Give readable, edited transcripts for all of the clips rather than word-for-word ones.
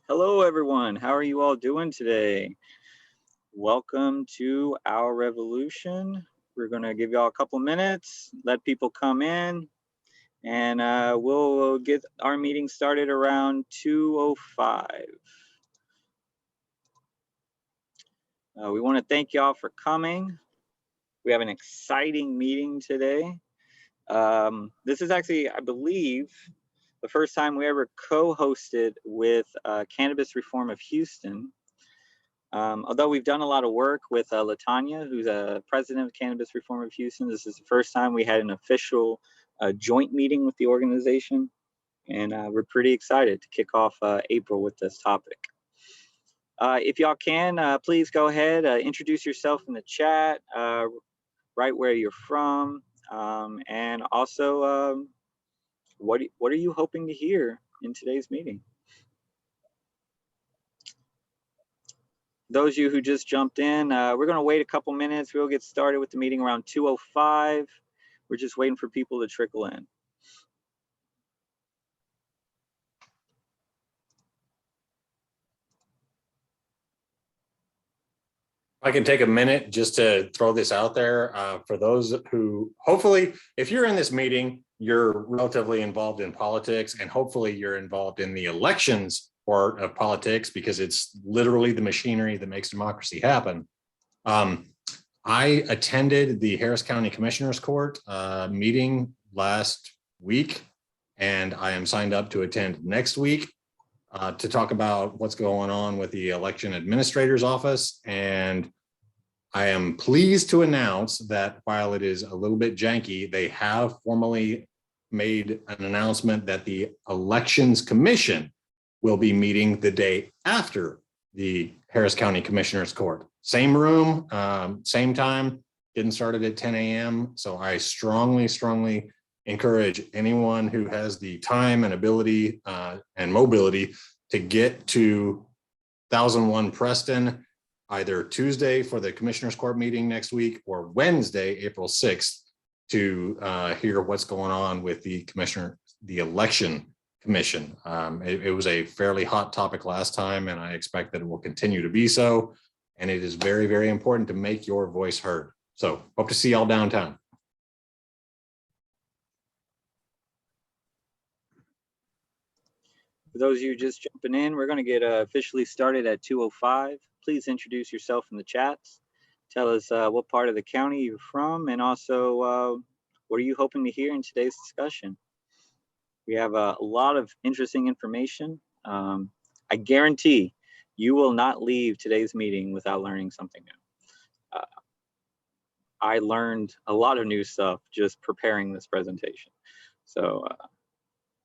Hello, everyone. How are you all doing today? Welcome to our revolution. We're going to give y'all a couple minutes, let people come in, and we'll get our meeting started around 2:05. We want to thank y'all for coming. We have an exciting meeting today. This is actually, I believe, the first time we ever co-hosted with Cannabis Reform of Houston. Although we've done a lot of work with LaTonya, who's a president of Cannabis Reform of Houston, this is the first time we had an official joint meeting with the organization, and we're pretty excited to kick off April with this topic. If y'all can, please go ahead, introduce yourself in the chat, write where you're from, and also what are you hoping to hear in today's meeting? Those of you who just jumped in, we're going to wait a couple minutes. We'll get started with the meeting around 2:05. We're just waiting for people to trickle in. I can take a minute just to throw this out there for those who, hopefully, if you're in this meeting, you're relatively involved in politics, and hopefully you're involved in the elections part of politics, because it's literally the machinery that makes democracy happen. I attended the Harris County Commissioners Court meeting last week, and I am signed up to attend next week to talk about what's going on with the election administrator's office. And I am pleased to announce that while it is a little bit janky, they have formally made an announcement that the Elections Commission will be meeting the day after the Harris County Commissioners Court. Same room, same time, getting started at 10 a.m. So I strongly encourage anyone who has the time and ability and mobility to get to 1001 Preston, either Tuesday for the Commissioners Court meeting next week or Wednesday, April 6th, to hear what's going on with the Election Commission. It was a fairly hot topic last time, and I expect that it will continue to be so. And it is very important to make your voice heard. So hope to see y'all downtown. For those of you just jumping in, we're going to get officially started at 2:05. Please introduce yourself in the chats. Tell us what part of the county you're from, and also what are you hoping to hear in today's discussion. We have a lot of interesting information. I guarantee you will not leave today's meeting without learning something new. I learned a lot of new stuff just preparing this presentation. So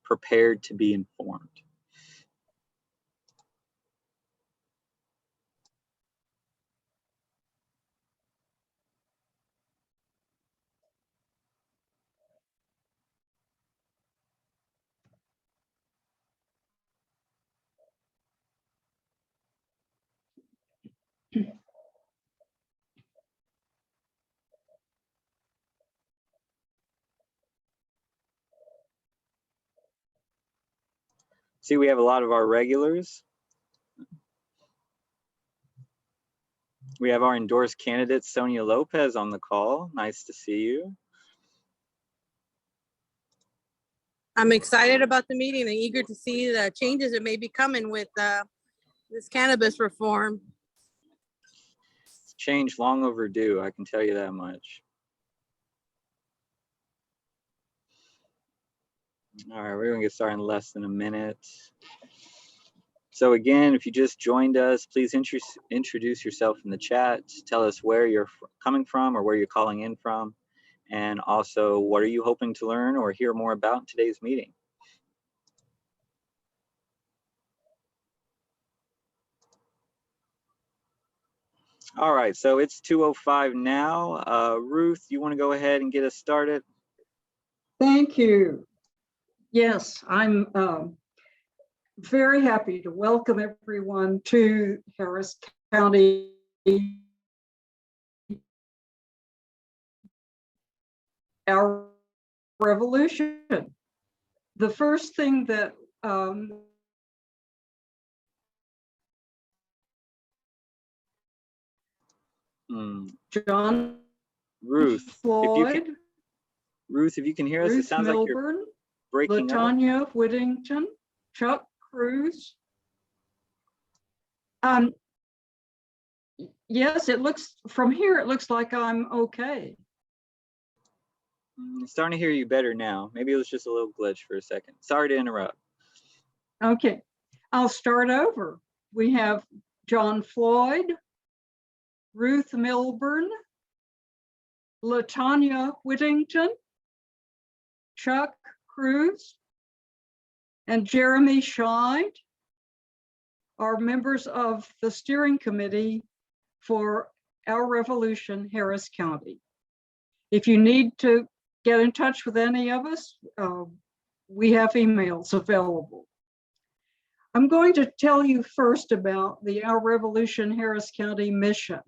prepared to be informed. See, we have a lot of our regulars. We have our endorsed candidate, Sonia Lopez, on the call. Nice to see you. I'm excited about the meeting and eager to see the changes that may be coming with this cannabis reform. It's change long overdue, I can tell you that much. All right, we're gonna get started in less than a minute. So again, if you just joined us, please introduce yourself in the chat. Tell us where you're coming from or where you're calling in from. And also, what are you hoping to learn or hear more about in today's meeting? All right, so it's 2:05 now. Ruth, you want to go ahead and get us started? Thank you. Yes, I'm very happy to welcome everyone to Harris County our revolution. The first thing that John Ruth, Floyd, if you can hear us, it Ruth sounds like you're Milburn, breaking up. LaTonya Whittington, Chuck Cruz. Yes, it looks, from here, it looks like I'm okay. Starting to hear you better now. Maybe it was just a little glitch for a second. Sorry to interrupt. Okay, I'll start over. We have John Floyd, Ruth Milburn, LaTonya Whittington, Chuck Cruz, and Jeremy Scheid are members of the steering committee for Our Revolution, Harris County. If you need to get in touch with any of us, we have emails available. I'm going to tell you first about the Our Revolution Harris County mission.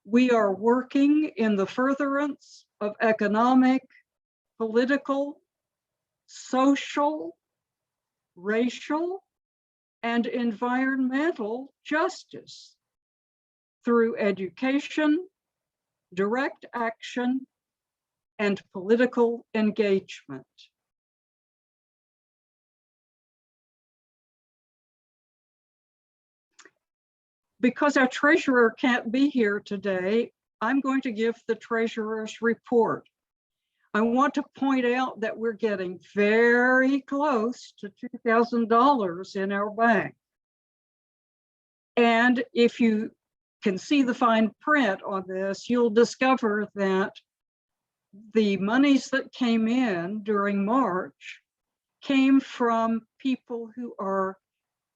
We are working in the furtherance of economic, political, social, racial, and environmental justice through education, direct action, and political engagement. Because our treasurer can't be here today, I'm going to give the treasurer's report. I want to point out that we're getting very close to $2,000 in our bank. And if you can see the fine print on this, you'll discover that the monies that came in during March came from people who are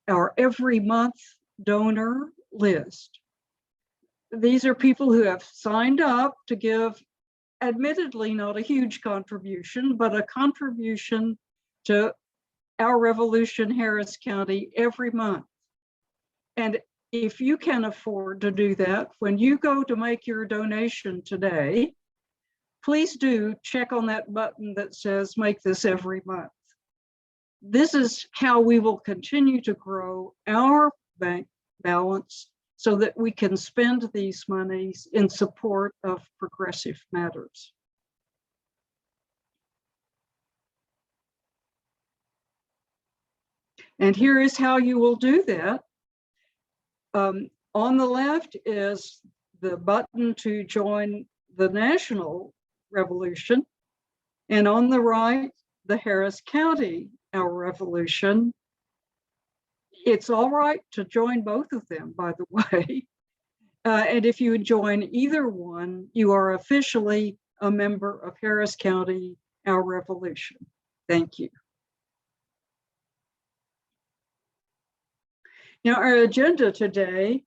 our every month donor list. These are people who have signed up to give, admittedly not a huge contribution, but a contribution to Our Revolution Harris County every month. And if you can afford to do that, when you go to make your donation today, please do check on that button that says make this every month. This is how we will continue to grow our bank balance so that we can spend these monies in support of progressive matters. And here is how you will do that. On the left is the button to join the national revolution, and on the right, the Harris County Our Revolution. It's all right to join both of them, by the way. And if you join either one, you are officially a member of Harris County Our Revolution. Thank you. Now, our agenda today,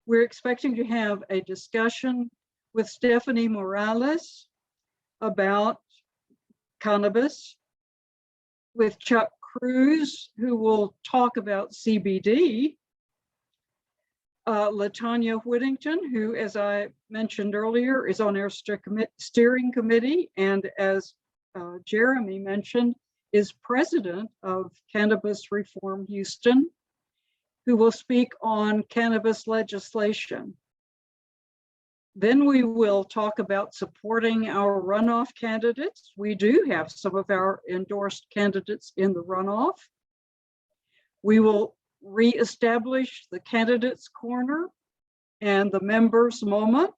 we're expecting to have a discussion with Stephanie Morales about cannabis, with Chuck Cruz, who will talk about CBD, LaTonya Whittington, who, as I mentioned earlier, is on our steering committee, and as Jeremy mentioned, is president of Cannabis Reform Houston, who will speak on cannabis legislation. Then we will talk about supporting our runoff candidates. We do have some of our endorsed candidates in the runoff. We will reestablish the candidates corner and the members moment.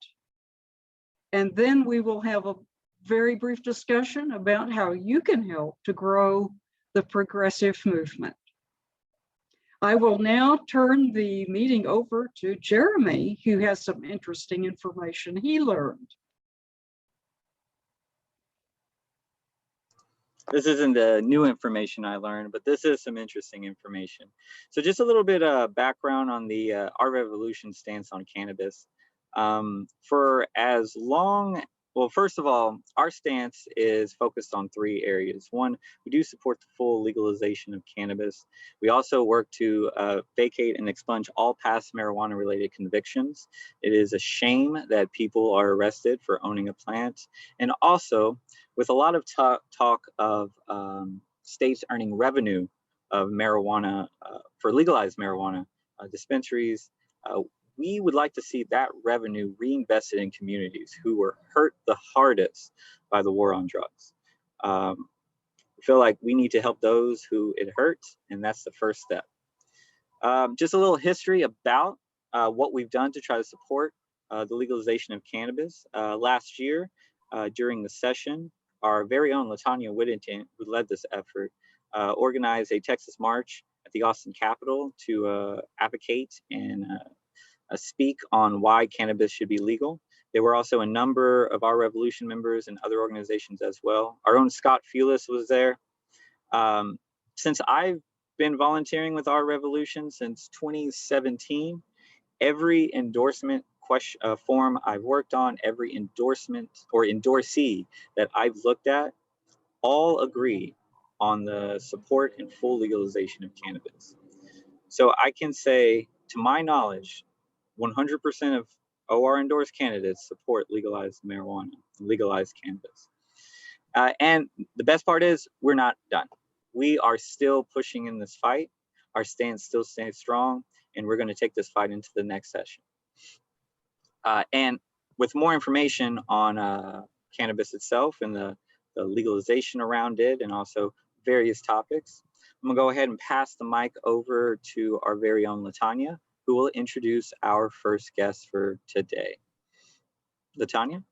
And then we will have a very brief discussion about how you can help to grow the progressive movement. I will now turn the meeting over to Jeremy, who has some interesting information he learned. This isn't the new information I learned, but this is some interesting information. So just a little bit of background on the Our Revolution stance on cannabis. For as long, well, first of all, our stance is focused on three areas. One, we do support the full legalization of cannabis. We also work to vacate and expunge all past marijuana-related convictions. It is a shame that people are arrested for owning a plant. And also, with a lot of talk of states earning revenue of marijuana, for legalized marijuana dispensaries, we would like to see that revenue reinvested in communities who were hurt the hardest by the war on drugs. I feel like we need to help those who it hurts, and that's the first step. Just a little history about what we've done to try to support the legalization of cannabis. Last year, during the session, our very own LaTonya Whittington, who led this effort, organized a Texas march at the Austin Capitol to advocate and speak on why cannabis should be legal. There were also a number of our Revolution members and other organizations as well. Our own Scott Fulis was there. Since I've been volunteering with our Revolution since 2017, every endorsement form I've worked on, every endorsement or endorsee that I've looked at, all agree on the support and full legalization of cannabis. So I can say, to my knowledge, 100% of OR endorsed candidates support legalized marijuana, legalized cannabis. And the best part is we're not done. We are still pushing in this fight. Our stand still stays strong, and we're going to take this fight into the next session. And with more information on cannabis itself and the legalization around it, and also various topics, I'm gonna go ahead and pass the mic over to our very own LaTonya, who will introduce our first guest for today. LaTonya?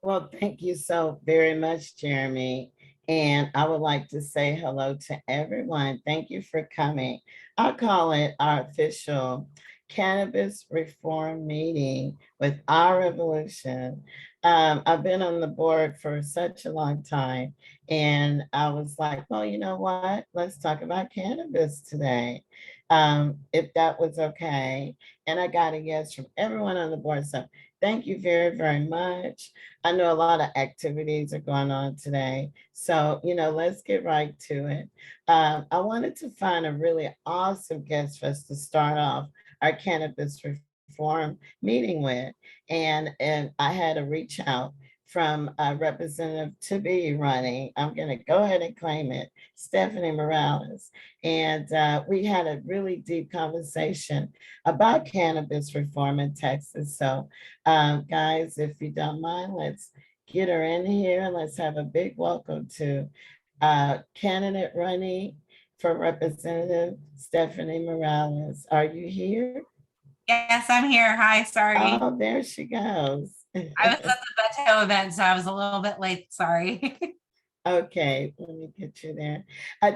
Well, thank you so very much, Jeremy. And I would like to say hello to everyone. Thank you for coming. I'll call it our official cannabis reform meeting with our revolution. I've been on the board for such a long time, and I was like, well, you know what? Let's talk about cannabis today, if that was okay. And I got a yes from everyone on the board. So thank you very, very much. I know a lot of activities are going on today. So, let's get right to it. I wanted to find a really awesome guest for us to start off our cannabis reform meeting with. And I had a reach out from a representative to be running. I'm going to go ahead and claim it, Stephanie Morales. And we had a really deep conversation about cannabis reform in Texas. So guys, if you don't mind, let's get her in here and let's have a big welcome to candidate running for Representative Stephanie Morales. Are you here? Yes, I'm here. Hi, sorry. Oh, there she goes. I was at the Beto event, so I was a little bit late. Sorry. Okay, let me get you there.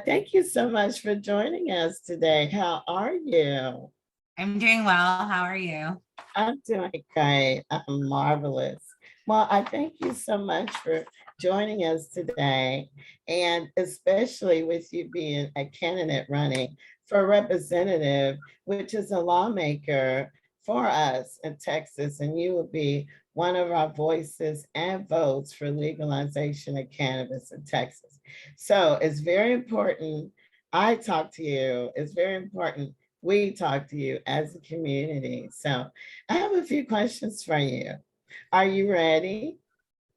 Thank you so much for joining us today. How are you? I'm doing well. How are you? I'm doing great. I'm marvelous. Well, I thank you so much for joining us today, and especially with you being a candidate running for representative, which is a lawmaker for us in Texas, and you will be one of our voices and votes for legalization of cannabis in Texas. So it's very important I talk to you. It's very important we talk to you as a community. So I have a few questions for you. Are you ready?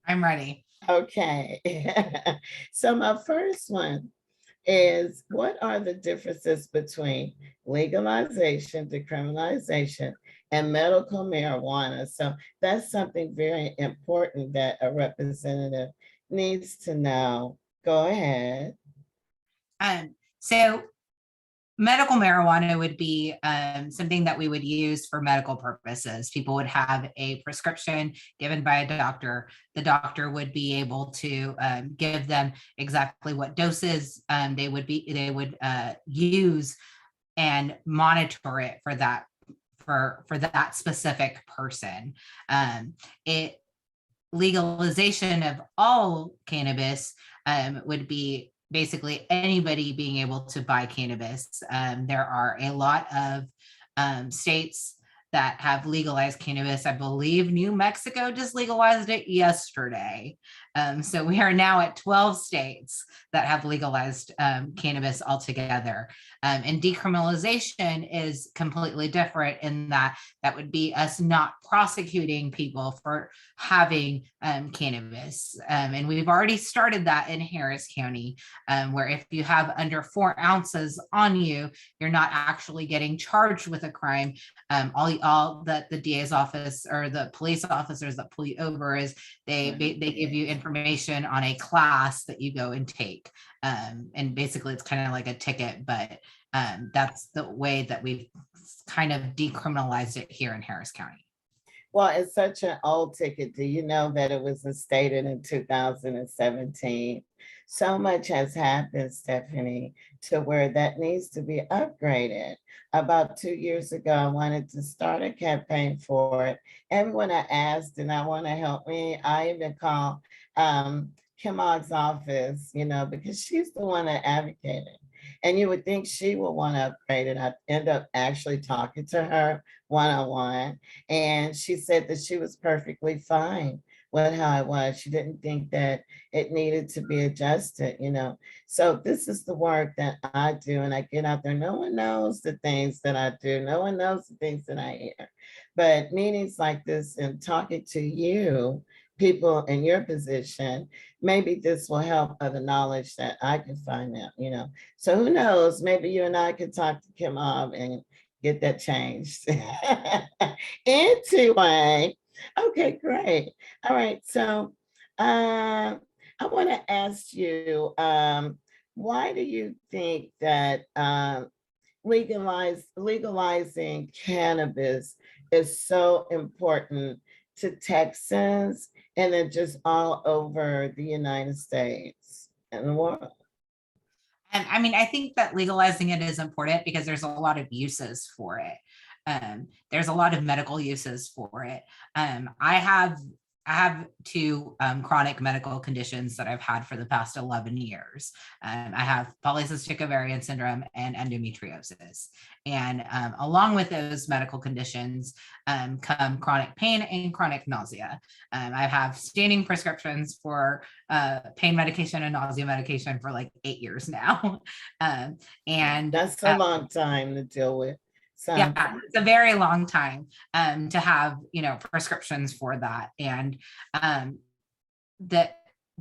I'm ready. Okay. So my first one is, what are the differences between legalization, decriminalization, and medical marijuana? So that's something very important that a representative needs to know. Go ahead. So medical marijuana would be something that we would use for medical purposes. People would have a prescription given by a doctor. The doctor would be able to give them exactly what doses they would use and monitor it for that specific person. Legalization of all cannabis would be basically anybody being able to buy cannabis. There are a lot of states that have legalized cannabis. I believe New Mexico just legalized it yesterday. So we are now at 12 states that have legalized cannabis altogether. And decriminalization is completely different in that would be us not prosecuting people for having cannabis. And we've already started that in Harris County, where if you have under 4 ounces on you, you're not actually getting charged with a crime. All that the DA's office or the police officers that pull you over is they give you information on a class that you go and take. And basically it's kind of like a ticket, but that's the way that we've kind of decriminalized it here in Harris County. Well, it's such an old ticket. Do you know that it was instated in 2017? So much has happened, Stephanie, to where that needs to be upgraded. About 2 years ago, I wanted to start a campaign for it. And when I asked, and I want to help me, I even called Kim Ogg's office, because she's the one that advocated. And you would think she would want to upgrade it. I end up actually talking to her one-on-one, and she said that she was perfectly fine with how it was. She didn't think that it needed to be adjusted, So this is the work that I do, and I get out there. No one knows the things that I do. No one knows the things that I hear. But meetings like this and talking to you, people in your position, maybe this will help other knowledge that I can find out, So who knows, maybe you and I could talk to Kim Ogg and get that changed. Anyway, okay, great. All right, so I want to ask you, why do you think that legalizing cannabis is so important to Texans and then just all over the United States and the world? And I mean, I think that legalizing it is important because there's a lot of uses for it. There's a lot of medical uses for it. I have 2 chronic medical conditions that I've had for the past 11 years. I have polycystic ovarian syndrome and endometriosis. And along with those medical conditions come chronic pain and chronic nausea. I have standing prescriptions for pain medication and nausea medication for like 8 years now. And that's a long time to deal with. So. Yeah, it's a very long time to have, prescriptions for that. And the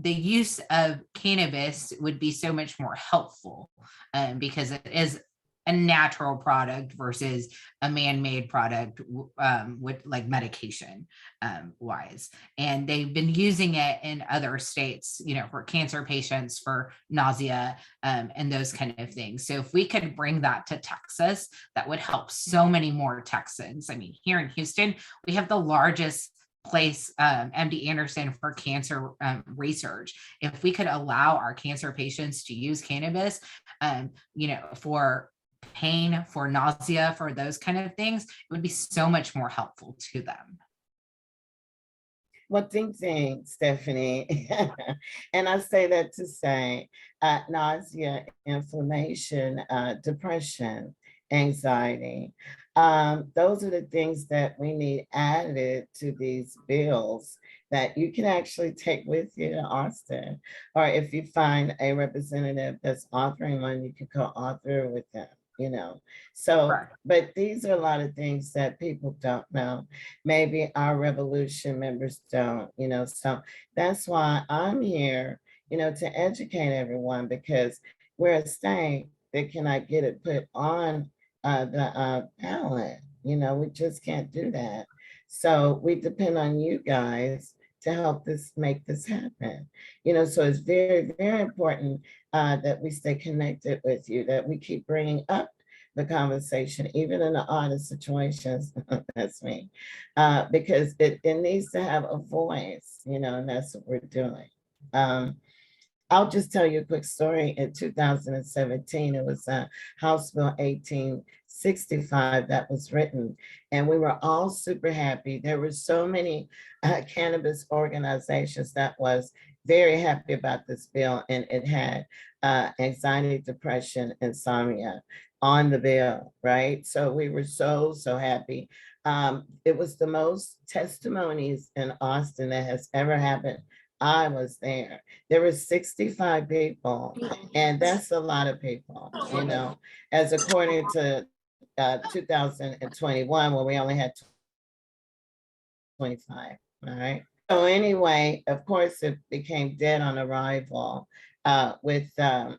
use of cannabis would be so much more helpful because it is a natural product versus a man-made product with like medication wise. And they've been using it in other states, for cancer patients, for nausea and those kind of things. So if we could bring that to Texas, that would help so many more Texans. I mean, here in Houston, we have the largest place, MD Anderson, for cancer research. If we could allow our cancer patients to use cannabis, for pain, for nausea, for those kind of things, it would be so much more helpful to them. Well, ding, Stephanie. And I say that to say nausea, inflammation, depression, anxiety. Those are the things that we need added to these bills that you can actually take with you to Austin. Or if you find a representative that's authoring one, you can co-author with them. So, right. But these are a lot of things that people don't know. Maybe our revolution members don't, so that's why I'm here, to educate everyone, because we're a state that cannot get it put on the ballot. We just can't do that. So we depend on you guys to help make this happen. So it's very, very important that we stay connected with you, that we keep bringing up the conversation, even in the oddest situations. That's me, because it needs to have a voice, and that's what we're doing. I'll just tell you a quick story. In 2017, it was House Bill 1865 that was written, and we were all super happy. There were so many cannabis organizations that was very happy about this bill, and it had anxiety, depression, insomnia on the bill, right? So we were so happy. It was the most testimonies in Austin that has ever happened I was there. There were 65 people, and that's a lot of people, you know, as according to 2021, when we only had 25, all right? So anyway, of course, it became dead on arrival with Senator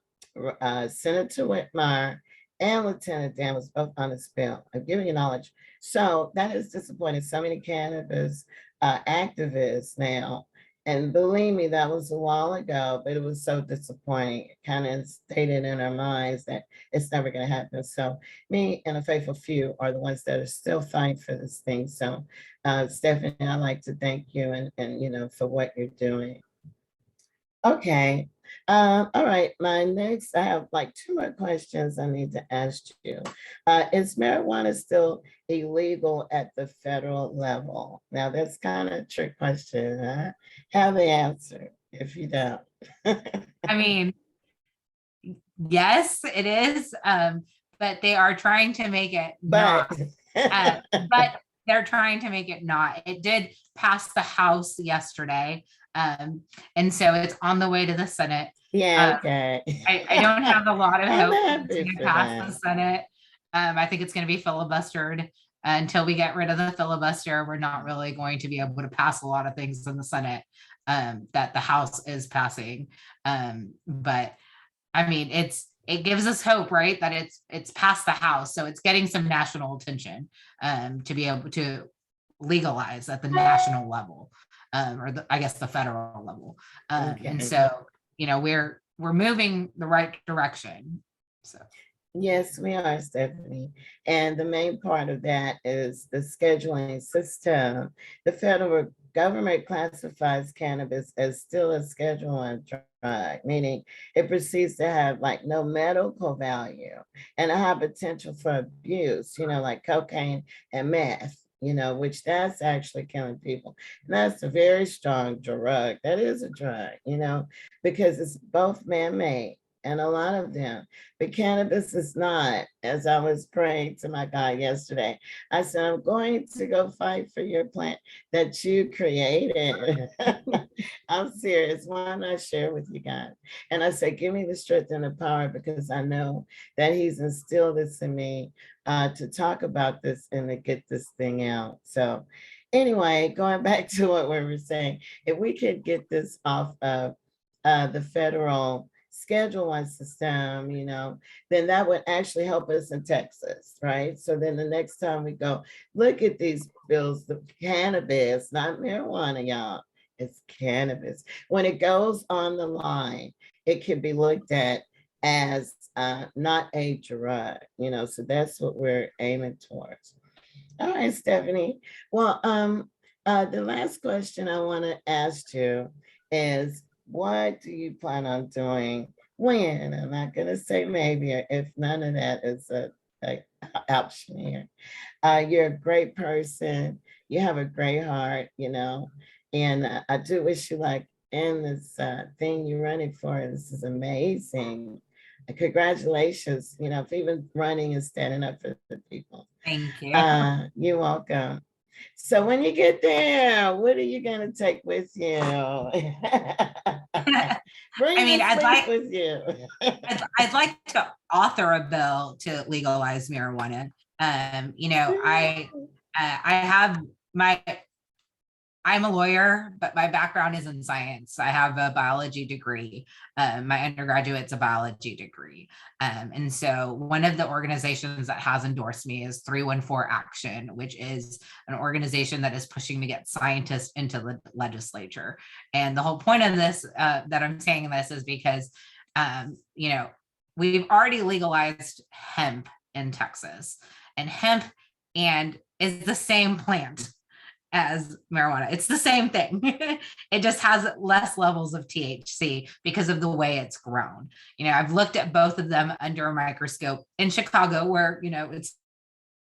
Whitmire and Lieutenant Dan was both on the bill. I'm giving you knowledge. So that is disappointing. So many cannabis activists now. And believe me, that was a while ago, but it was so disappointing. It kind of stated in our minds that it's never going to happen. So me and a faithful few are the ones that are still fighting for this thing. So Stephanie, I'd like to thank you and you know, for what you're doing. Okay. All right. My next, I have like 2 more questions I need to ask you. Is marijuana still illegal at the federal level? Now that's kind of a trick question. Huh? Have the answer if you don't. I mean, yes, it is. But they are trying to make it not. But they're trying to make it not. It did pass the House yesterday. And so it's on the way to the Senate. Yeah, okay. I don't have a lot of I'm hope happy to get for past the that. Senate. I think it's going to be filibustered. Until we get rid of the filibuster, we're not really going to be able to pass a lot of things in the Senate that the House is passing. But I mean, it gives us hope, right? That it's past the House, so it's getting some national attention to be able to legalize at the national level, or I guess the federal level. Okay. And so, you know, we're moving the right direction. So. Yes, we are, Stephanie. And the main part of that is the scheduling system. The federal government classifies cannabis as still a Schedule 1 drug, meaning it proceeds to have like no medical value and a high potential for abuse, you know, like cocaine and meth, you know, which that's actually killing people. And that's a very strong drug. That is a drug, you know, because it's both man-made and a lot of them. But cannabis is not. As I was praying to my God yesterday, I said, I'm going to go fight for your plant that you created. I'm serious. Why not share with you guys? And I said, give me the strength and the power, because I know that he's instilled this in me to talk about this and to get this thing out. So anyway, going back to what we were saying, if we could get this off of the federal Schedule 1 system, you know, then that would actually help us in Texas, right? So then the next time we go, look at these bills, the cannabis, not marijuana, y'all, it's cannabis. When it goes on the line, it can be looked at as not a drug, you know, so that's what we're aiming towards. All right, Stephanie. Well, the last question I want to ask you is, what do you plan on doing when? I'm not going to say maybe, or if none of that is a option here. You're a great person. You have a great heart, you know, and I do wish you luck in this thing you're running for. This is amazing. Congratulations, you know, for even running and standing up for the people. Thank you. You're welcome. So when you get there, what are you going to take with you? Bring I mean, I'd like with you. I'd like to author a bill to legalize marijuana. You know, I have I'm a lawyer, but my background is in science. I have a biology degree. My undergraduate's a biology degree. And so one of the organizations that has endorsed me is 314 Action, which is an organization that is pushing to get scientists into the legislature. And the whole point of this, that I'm saying this, is because, you know, we've already legalized hemp in Texas, and hemp is the same plant as marijuana. It's the same thing. It just has less levels of THC because of the way it's grown. You know, I've looked at both of them under a microscope in Chicago, where, you know, it's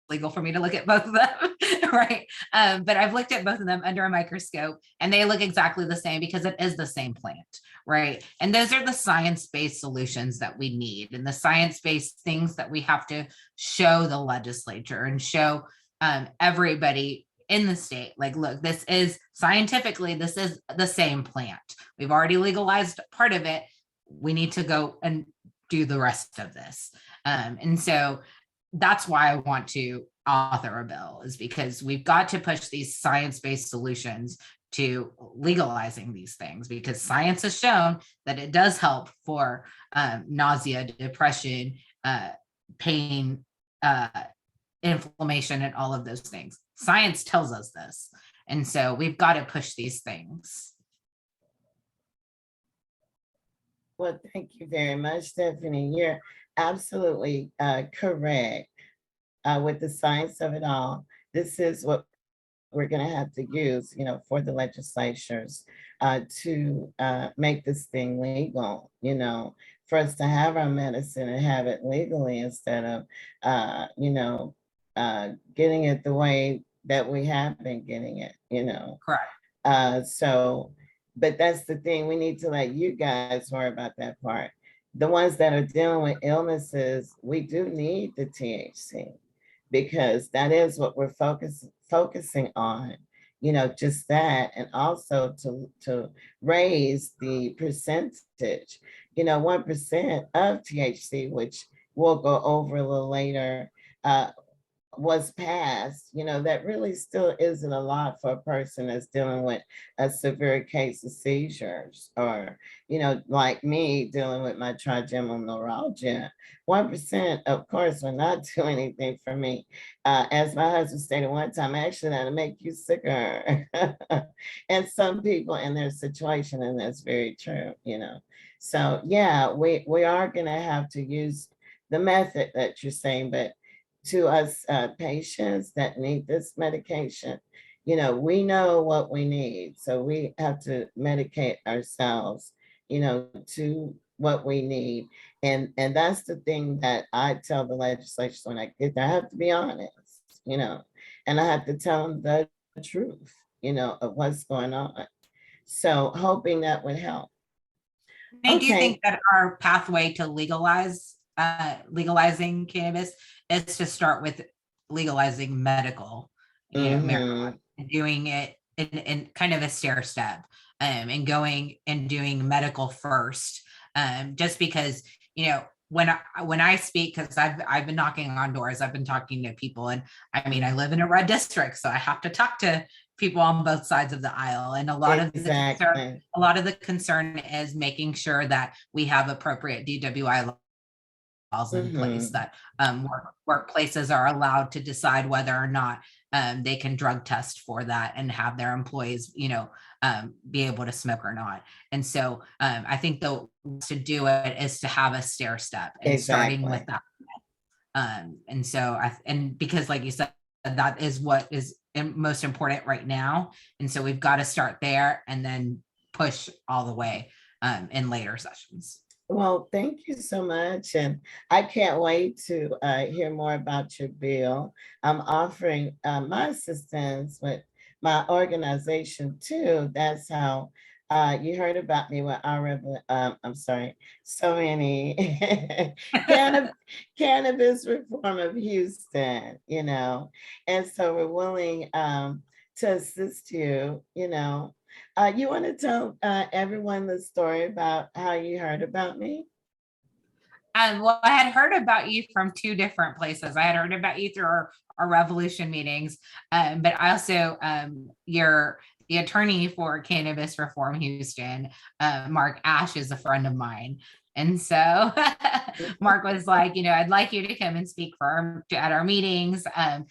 legal for me to look at both of them, right? But I've looked at both of them under a microscope, and they look exactly the same because it is the same plant, right? And those are the science-based solutions that we need, and the science-based things that we have to show the legislature and show everybody in the state, like, look, this is scientifically, this is the same plant. We've already legalized part of it. We need to go and do the rest of this. And so that's why I want to author a bill, is because we've got to push these science-based solutions to legalizing these things, because science has shown that it does help for nausea, depression, pain, inflammation, and all of those things. Science tells us this. And so we've got to push these things. Well, thank you very much, Stephanie. You're absolutely correct with the science of it all. This is what we're going to have to use, for the legislatures to make this thing legal, for us to have our medicine and have it legally instead of, getting it the way that we have been getting it, Correct. But that's the thing. We need to let you guys worry about that part. The ones that are dealing with illnesses, we do need the THC, because that is what we're focusing on, just that, and also to raise the percentage, 1% of THC, which we'll go over a little later, was passed, that really still isn't a lot for a person that's dealing with a severe case of seizures, or, like me dealing with my trigeminal neuralgia. 1%, of course, will not do anything for me. As my husband stated one time, actually, that'll make you sicker. And some people in their situation, and that's very true, So yeah, we are gonna have to use the method that you're saying, but to us patients that need this medication, we know what we need. So we have to medicate ourselves, to what we need. And that's the thing that I tell the legislators when I get there. I have to be honest, and I have to tell them the truth, of what's going on. So hoping that would help. I do think that our pathway to legalizing cannabis is to start with legalizing medical, marijuana, and doing it in kind of a stair step, and going and doing medical first, just because, when I speak, because I've been knocking on doors, I've been talking to people, and I mean, I live in a red district, so I have to talk to people on both sides of the aisle, and a lot of the concern is making sure that we have appropriate DWI laws in place, that workplaces are allowed to decide whether or not they can drug test for that and have their employees, be able to smoke or not. And so I think the way to do it is to have a stair step, and starting with that. And so because like you said, that is what is most important right now. And so we've got to start there and then push all the way in later sessions. Well, thank you so much. And I can't wait to hear more about your bill. I'm offering my assistance with my organization too. That's how you heard about me with our, so many cannabis reform of Houston, and so we're willing to assist you, you want to tell everyone the story about how you heard about me? Well, I had heard about you from two different places. I had heard about you through our Revolution meetings, but I also, you're the attorney for Cannabis Reform Houston, Mark Ash, is a friend of mine. And so Mark was like, I'd like you to come and speak at our meetings. Him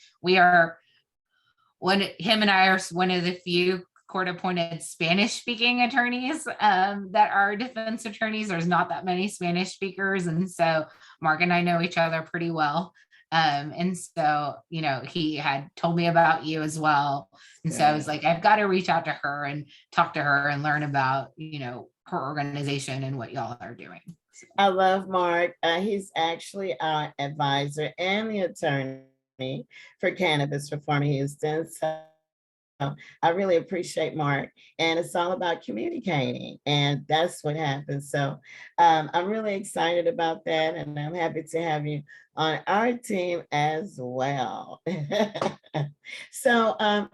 and I are one of the few court-appointed Spanish-speaking attorneys that are defense attorneys. There's not that many Spanish speakers, and so Mark and I know each other pretty well. And so, he had told me about you as well, and so I was like, I've got to reach out to her and talk to her and learn about, her organization and what y'all are doing. So. I love Mark. He's actually our advisor and the attorney for Cannabis Reform Houston. So I really appreciate Mark, and it's all about communicating, and that's what happens. So I'm really excited about that, and I'm happy to have you on our team as well. So, all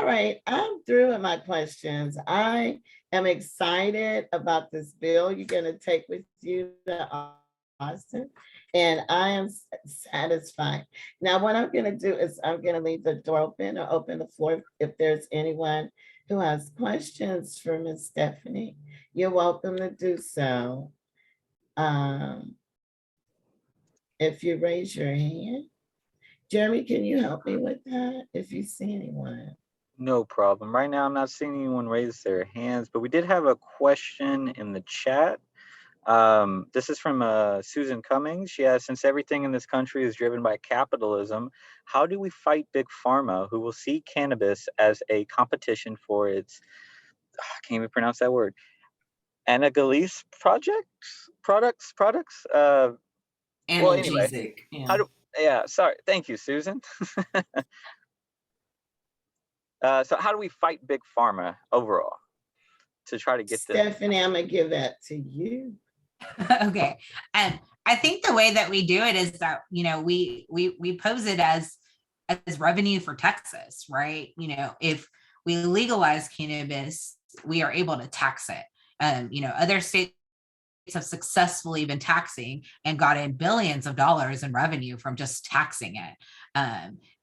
right, I'm through with my questions. I am excited about this bill you're going to take with you to Austin, and I am satisfied. Now, what I'm going to do is I'm going to leave the door open or open the floor if there's anyone who has questions for Ms. Stephanie. You're welcome to do so. If you raise your hand. Jeremy, can you help me with that if you see anyone? No problem. Right now, I'm not seeing anyone raise their hands, but we did have a question in the chat. This is from Susan Cummings. She asked, since everything in this country is driven by capitalism, how do we fight big pharma who will see cannabis as a competition for its, I can't even pronounce that word, analgesic products? Well, anyway, Analgesic, yeah, sorry. Thank you, Susan. So how do we fight big pharma overall to try to get this? Stephanie, I'm gonna give that to you. Okay. And I think the way that we do it is that, you know, we pose it as revenue for Texas, right? You know, if we legalize cannabis, we are able to tax it. You know, other states have successfully been taxing and gotten billions of dollars in revenue from just taxing it.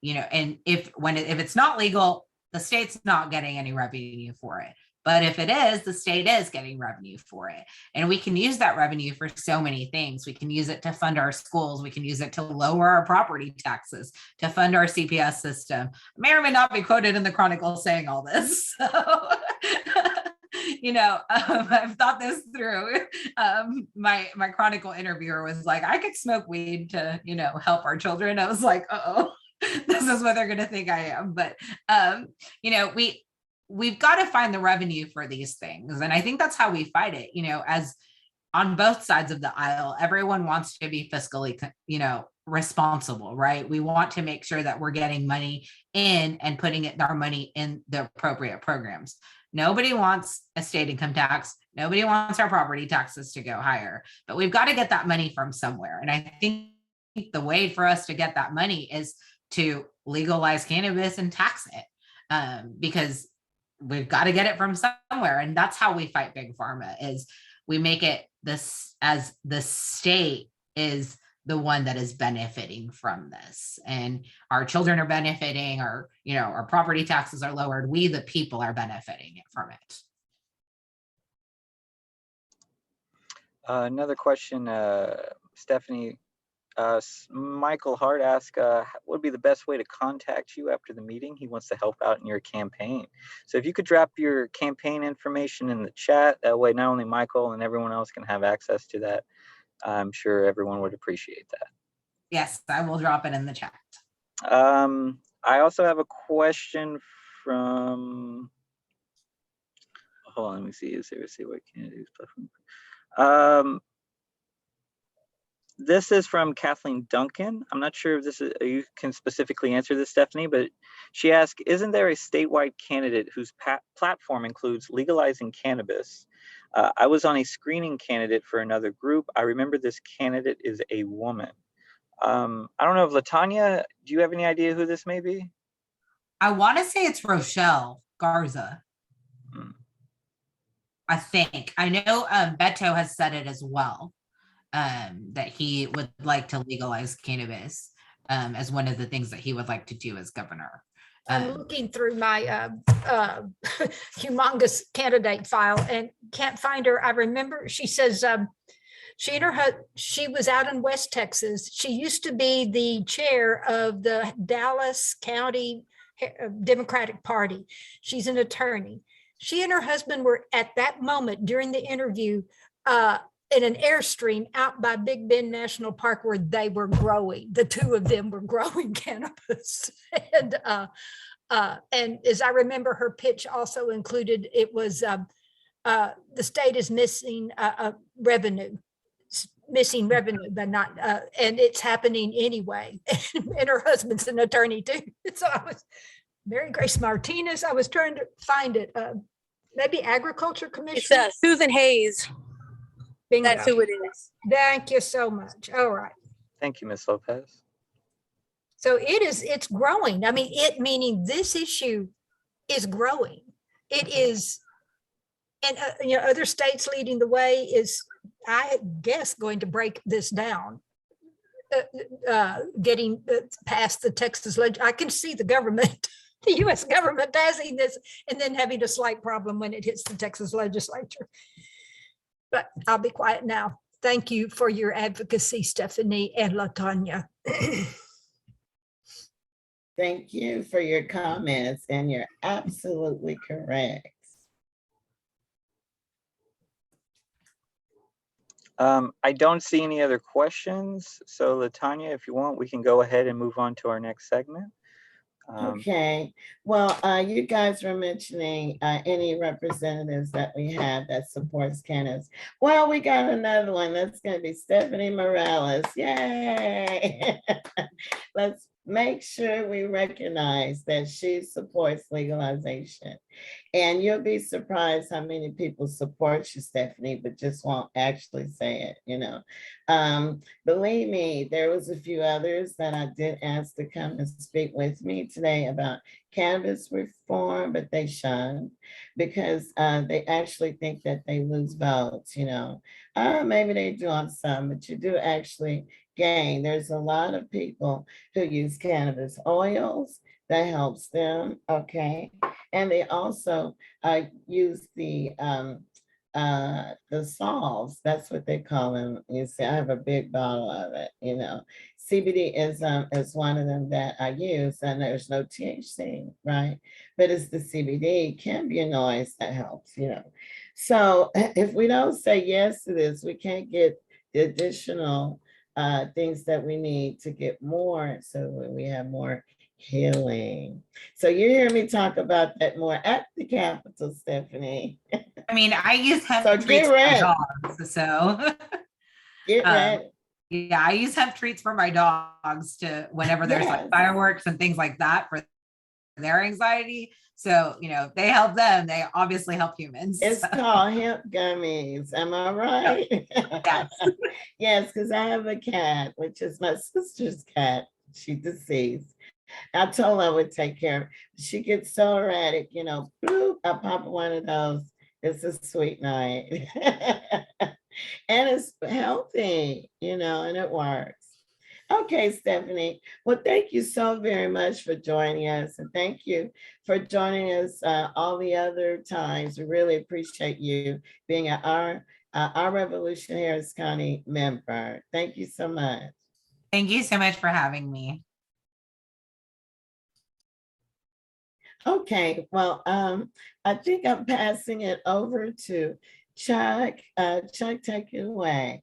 You know, and if it's not legal, the state's not getting any revenue for it. But if it is, the state is getting revenue for it. And we can use that revenue for so many things. We can use it to fund our schools. We can use it to lower our property taxes, to fund our CPS system. I may or may not be quoted in the Chronicle saying all this. So, you know, I've thought this through. My Chronicle interviewer was like, I could smoke weed to, you know, help our children. I was like, uh-oh, this is what they're going to think I am. But, you know, we've got to find the revenue for these things. And I think that's how we fight it, you know, as on both sides of the aisle, everyone wants to be fiscally, you know, responsible, right? We want to make sure that we're getting money in and putting our money in the appropriate programs. Nobody wants a state income tax. Nobody wants our property taxes to go higher, but we've got to get that money from somewhere. And I think the way for us to get that money is to legalize cannabis and tax it, because we've got to get it from somewhere. And that's how we fight big pharma, is we make it this as the state is the one that is benefiting from this, and our children are benefiting, or, you know, our property taxes are lowered. We, the people, are benefiting from it. Another question, Stephanie. Michael Hart asked, what would be the best way to contact you after the meeting? He wants to help out in your campaign. So if you could drop your campaign information in the chat, that way not only Michael and everyone else can have access to that. I'm sure everyone would appreciate that. Yes, I will drop it in the chat. I also have a question from, hold on, let me see, what candidates platform. This is from Kathleen Duncan. I'm not sure if this is, you can specifically answer this, Stephanie, but she asked, isn't there a statewide candidate whose platform includes legalizing cannabis? I was on a screening candidate for another group. I remember this candidate is a woman. I don't know if LaTonya, do you have any idea who this may be? I want to say it's Rochelle Garza. I think. I know Beto has said it as well, that he would like to legalize cannabis as one of the things that he would like to do as governor. I'm looking through my humongous candidate file and can't find her. I remember she says she was out in West Texas. She used to be the chair of the Dallas County Democratic Party. She's an attorney. She and her husband were at that moment during the interview in an Airstream out by Big Bend National Park, where they were growing. The two of them were growing cannabis. And as I remember, her pitch also included, it was the state is missing revenue, but not, and it's happening anyway. And her husband's an attorney too. So Mary Grace Martinez. I was trying to find it. Maybe Agriculture It's Commission. Susan Hayes. Bingo. That's who it is. Thank you so much. All right. Thank you, Ms. Lopez. So it's growing. I mean, meaning this issue is growing. It is, and other states leading the way is, I guess, going to break this down. Getting past the Texas I can see the government, the US government passing this and then having a slight problem when it hits the Texas legislature. But I'll be quiet now. Thank you for your advocacy, Stephanie and LaTonya. Thank you for your comments, and you're absolutely correct. I don't see any other questions. So LaTonya, if you want, we can go ahead and move on to our next segment. Okay, well, you guys were mentioning any representatives that we have that supports cannabis. Well, we got another one. That's going to be Stephanie Morales. Yay! Let's make sure we recognize that she supports legalization. And you'll be surprised how many people support you, Stephanie, but just won't actually say it, Believe me, there was a few others that I did ask to come and speak with me today about cannabis reform, but they shunned because they actually think that they lose votes, Maybe they do on some, but you do actually gain. There's a lot of people who use cannabis oils that helps them, okay? And they also use the solves, that's what they call them. You see, I have a big bottle of it, CBD is one of them that I use, and there's no THC, right? But it's the CBD cannabinoids that helps, So if we don't say yes to this, we can't get the additional things that we need to get more, so we have more healing. So you hear me talk about that more at the Capitol, Stephanie. I mean, I use hemp So treats get for my ready. dogs. So Get ready. yeah, I use hemp treats for my dogs to whenever there's like Yes. fireworks and things like that for their anxiety. So, they help them. They obviously help humans. It's So. called hemp gummies. Am I right? Yes. Yes, because I have a cat, which is my sister's cat. She deceased. I told her I would take care of her. She gets so erratic, bloop, I pop one of those. It's a sweet night. And it's healthy, and it works. Okay, Stephanie. Well, thank you so very much for joining us. And thank you for joining us all the other times. We really appreciate you being our Revolution Harris County member. Thank you so much. Thank you so much for having me. Okay, well, I think I'm passing it over to Chuck. Chuck, take it away.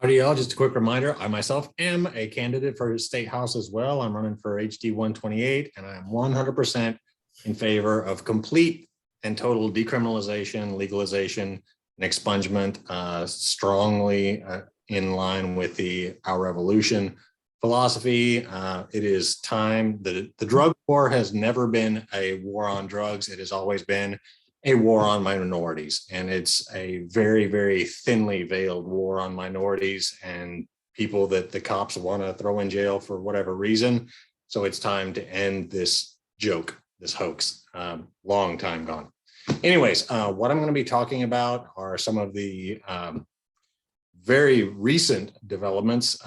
Howdy, y'all. Just a quick reminder, I myself am a candidate for State House as well. I'm running for HD 128, and I'm 100% in favor of complete and total decriminalization, legalization, and expungement, strongly in line with Our Revolution philosophy. It is time. The drug war has never been a war on drugs. It has always been a war on minorities, and it's a very, very thinly veiled war on minorities and people that the cops want to throw in jail for whatever reason. So it's time to end this joke, this hoax, long time gone. Anyways, what I'm going to be talking about are some of the very recent developments,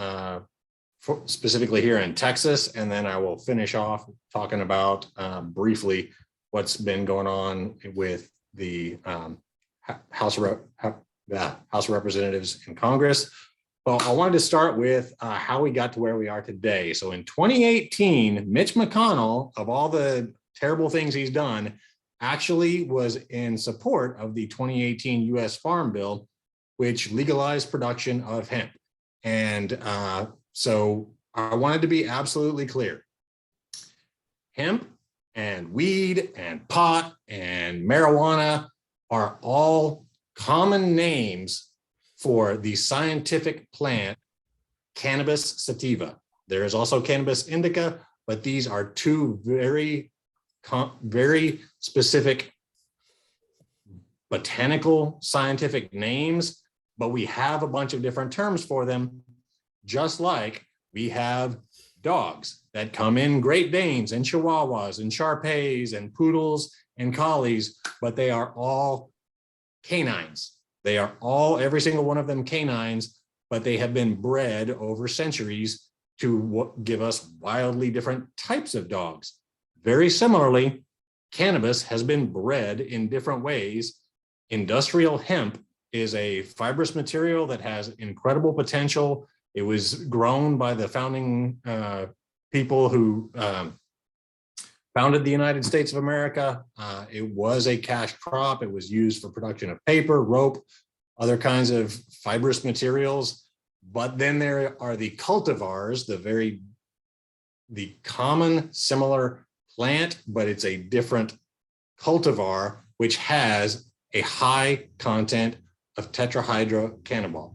specifically here in Texas, and then I will finish off talking about briefly what's been going on with the House of Representatives in Congress. Well, I wanted to start with how we got to where we are today. So in 2018, Mitch McConnell, of all the terrible things he's done, actually was in support of the 2018 U.S. Farm Bill, which legalized production of hemp. And so I wanted to be absolutely clear. Hemp and weed and pot and marijuana are all common names for the scientific plant Cannabis sativa. There is also Cannabis indica, but these are two very specific botanical scientific names, but we have a bunch of different terms for them, just like we have dogs that come in Great Danes and Chihuahuas and Shar-Peis and Poodles and Collies, but they are all canines. They are all, every single one of them canines, but they have been bred over centuries to give us wildly different types of dogs. Very similarly, cannabis has been bred in different ways. Industrial hemp is a fibrous material that has incredible potential. It was grown by the founding people who founded the United States of America. It was a cash crop. It was used for production of paper, rope, other kinds of fibrous materials. But then there are the cultivars, the common similar plant, but it's a different cultivar, which has a high content of tetrahydrocannabinol,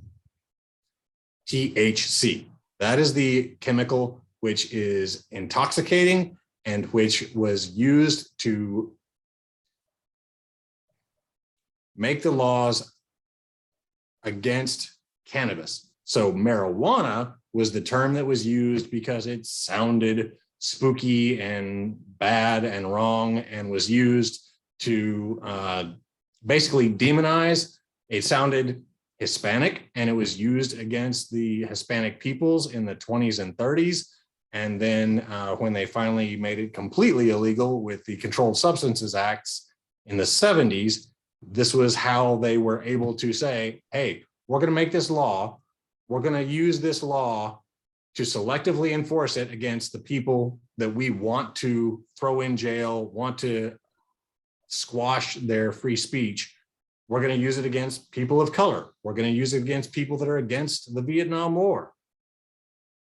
THC. That is the chemical which is intoxicating and which was used to make the laws against cannabis. So marijuana was the term that was used because it sounded spooky and bad and wrong, and was used to basically demonize. It sounded Hispanic, and it was used against the Hispanic peoples in the 20s and 30s. And then when they finally made it completely illegal with the Controlled Substances Acts in the 70s, this was how they were able to say, hey, we're going to make this law. We're going to use this law to selectively enforce it against the people that we want to throw in jail, want to squash their free speech. We're going to use it against people of color. We're going to use it against people that are against the Vietnam War.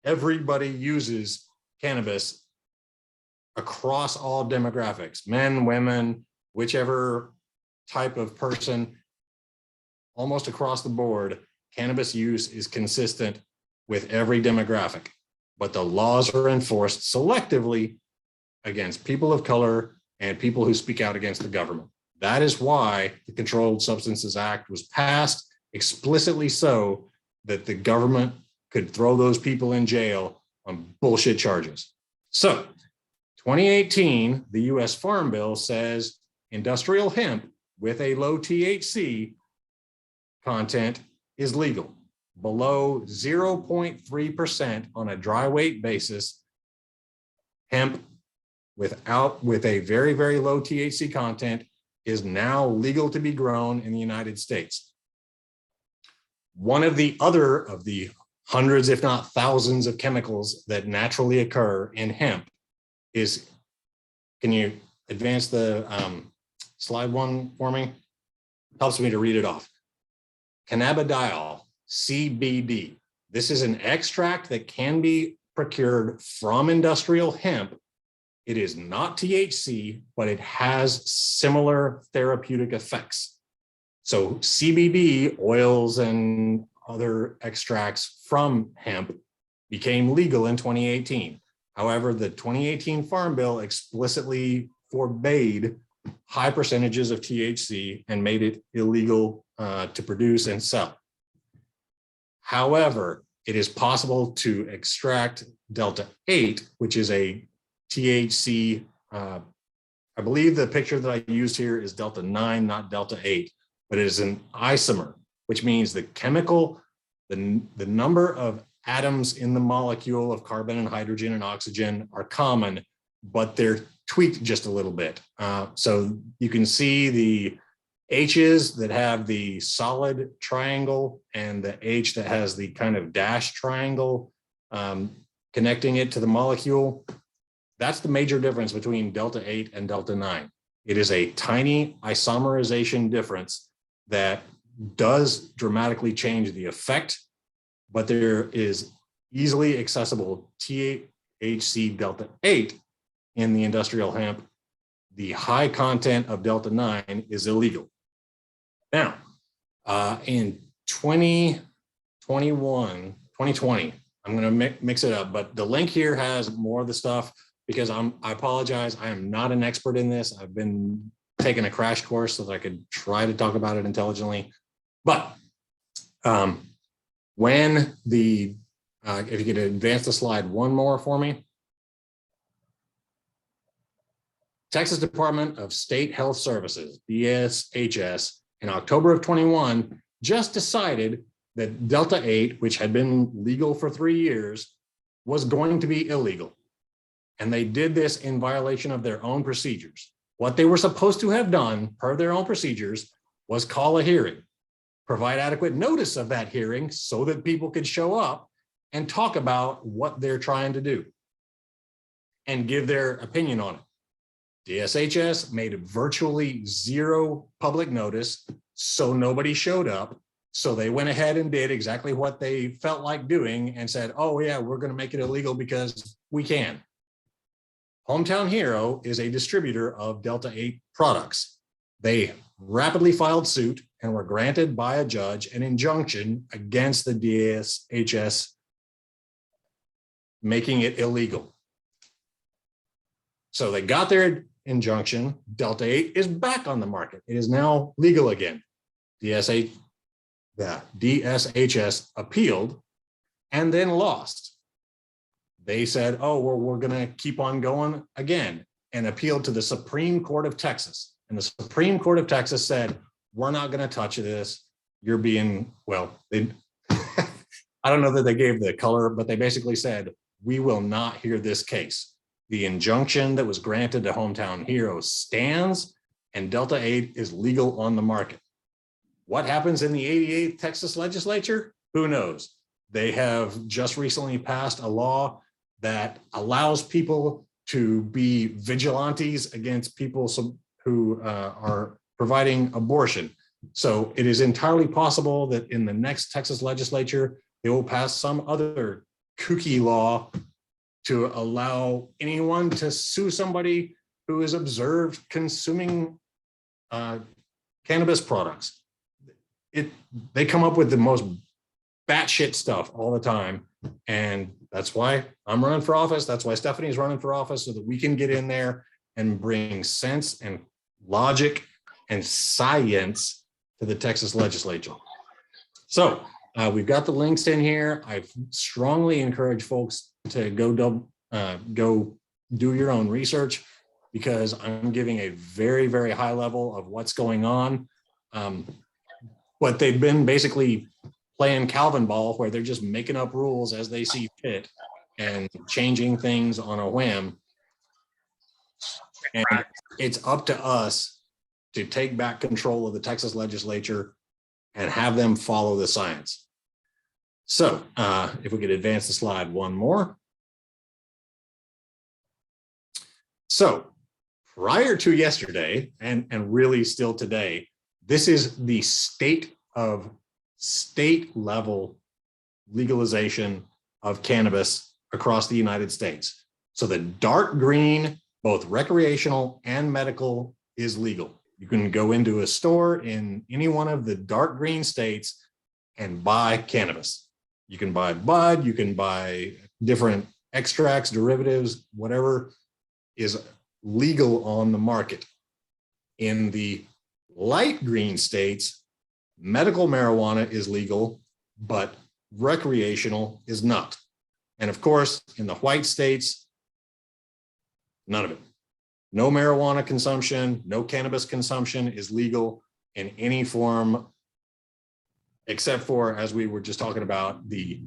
Everybody uses cannabis across all demographics, men, women, whichever type of person, almost across the board. Cannabis use is consistent with every demographic, but the laws are enforced selectively against people of color and people who speak out against the government. That is why the Controlled Substances Act was passed, explicitly so that the government could throw those people in jail on bullshit charges. So 2018, the US Farm Bill says industrial hemp with a low THC content is legal. Below 0.3% on a dry weight basis, hemp with a very, very low THC content is now legal to be grown in the United States. One of the hundreds, if not thousands of chemicals that naturally occur in hemp is, can you advance the slide one for me? Helps me to read it off. Cannabidiol, CBD. This is an extract that can be procured from industrial hemp. It is not THC, but it has similar therapeutic effects. So CBD oils and other extracts from hemp became legal in 2018. However, the 2018 Farm Bill explicitly forbade high percentages of THC and made it illegal to produce and sell. However, it is possible to extract Delta 8, which is a THC, I believe the picture that I used here is Delta 9, not Delta 8, but it is an isomer, which means the chemical, the number of atoms in the molecule of carbon and hydrogen and oxygen are common, but they're tweaked just a little bit. So you can see the H's that have the solid triangle and the H that has the kind of dash triangle connecting it to the molecule. That's the major difference between Delta 8 and Delta 9. It is a tiny isomerization difference that does dramatically change the effect, but there is easily accessible THC Delta 8 in the industrial hemp. The high content of Delta 9 is illegal. Now, in 2020, I'm going to mix it up, but the link here has more of the stuff because I apologize. I am not an expert in this. I've been taking a crash course so that I could try to talk about it intelligently. But when the, if you could advance the slide one more for me. Texas Department of State Health Services, DSHS, in October of 21, just decided that Delta 8, which had been legal for 3 years, was going to be illegal. And they did this in violation of their own procedures. What they were supposed to have done, per their own procedures, was call a hearing, provide adequate notice of that hearing so that people could show up and talk about what they're trying to do and give their opinion on it. DSHS made virtually zero public notice, so nobody showed up. So they went ahead and did exactly what they felt like doing and said, oh yeah, we're going to make it illegal because we can. Hometown Hero is a distributor of Delta 8 products. They rapidly filed suit and were granted by a judge an injunction against the DSHS making it illegal. So they got their injunction. Delta 8 is back on the market. It is now legal again. DSHS appealed and then lost. They said, oh, well, we're going to keep on going again, and appealed to the Supreme Court of Texas. And the Supreme Court of Texas said, we're not going to touch this. You're being, well, they, I don't know that they gave the color, but they basically said, we will not hear this case. The injunction that was granted to Hometown Hero stands, and Delta 8 is legal on the market. What happens in the 88th Texas legislature? Who knows? They have just recently passed a law that allows people to be vigilantes against people who are providing abortion. So it is entirely possible that in the next Texas legislature, they will pass some other kooky law to allow anyone to sue somebody who is observed consuming cannabis products. They come up with the most batshit stuff all the time. And that's why I'm running for office. That's why Stephanie's running for office, so that we can get in there and bring sense and logic and science to the Texas legislature. So we've got the links in here. I strongly encourage folks to go do your own research, because I'm giving a very, very high level of what's going on. But they've been basically playing Calvin ball, where they're just making up rules as they see fit and changing things on a whim. And it's up to us to take back control of the Texas legislature and have them follow the science. So if we could advance the slide one more. So prior to yesterday, and really still today, this is the state level legalization of cannabis across the United States. So the dark green, both recreational and medical, is legal. You can go into a store in any one of the dark green states and buy cannabis. You can buy bud, you can buy different extracts, derivatives, whatever is legal on the market. In the light green states, medical marijuana is legal, but recreational is not. And of course, in the white states, none of it. No marijuana consumption, no cannabis consumption is legal in any form, except for, as we were just talking about, the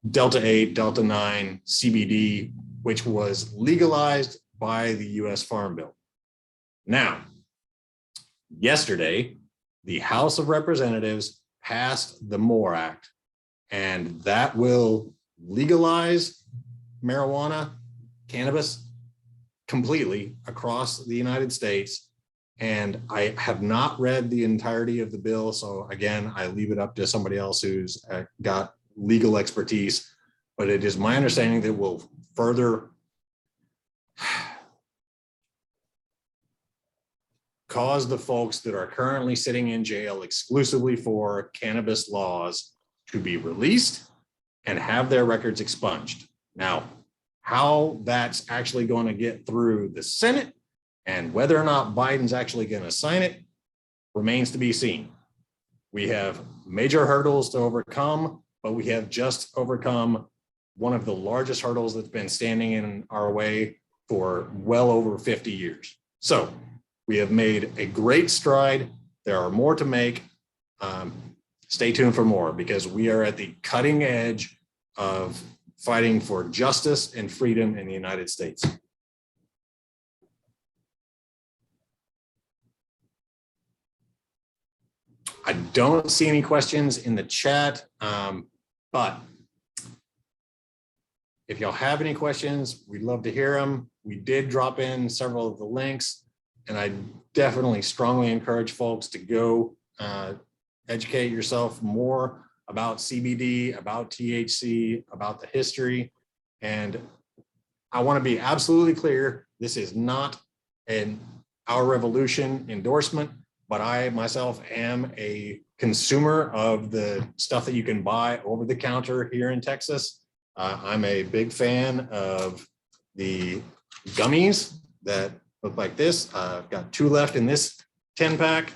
Delta 8, Delta 9, CBD, which was legalized by the US Farm Bill. Now, yesterday, the House of Representatives passed the MORE Act, and that will legalize marijuana, cannabis, completely across the United States. And I have not read the entirety of the bill. So again, I leave it up to somebody else who's got legal expertise, but it is my understanding that will further cause the folks that are currently sitting in jail exclusively for cannabis laws to be released and have their records expunged. Now, how that's actually going to get through the Senate and whether or not Biden's actually going to sign it remains to be seen. We have major hurdles to overcome, but we have just overcome one of the largest hurdles that's been standing in our way for well over 50 years. So we have made a great stride. There are more to make. Stay tuned for more, because we are at the cutting edge of fighting for justice and freedom in the United States. I don't see any questions in the chat, but if y'all have any questions, we'd love to hear them. We did drop in several of the links, and I definitely strongly encourage folks to go educate yourself more about CBD, about THC, about the history. And I want to be absolutely clear, this is not an Our Revolution endorsement, but I myself am a consumer of the stuff that you can buy over the counter here in Texas. I'm a big fan of the gummies that look like this. I've got 2 left in this 10-pack,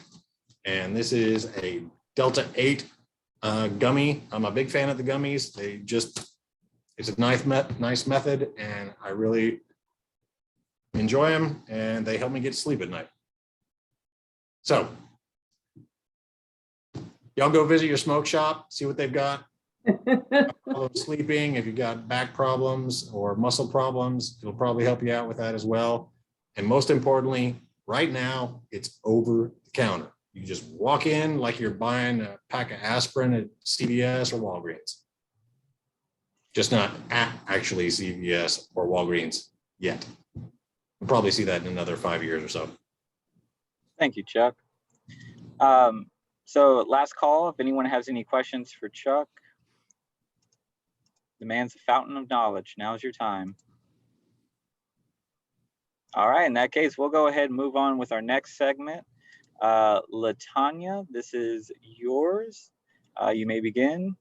and this is a Delta 8 gummy. I'm a big fan of the gummies. It's a nice method, and I really enjoy them, and they help me get to sleep at night. So y'all go visit your smoke shop, see what they've got. Sleeping, if you've got back problems or muscle problems, it'll probably help you out with that as well. And most importantly, right now, it's over the counter. You just walk in like you're buying a pack of aspirin at CVS or Walgreens. Just not at actually CVS or Walgreens yet. We'll probably see that in another 5 years or so. Thank you, Chuck. So last call, if anyone has any questions for Chuck. The man's a fountain of knowledge. Now's your time. All right, in that case, we'll go ahead and move on with our next segment. LaTonya, this is yours. You may begin.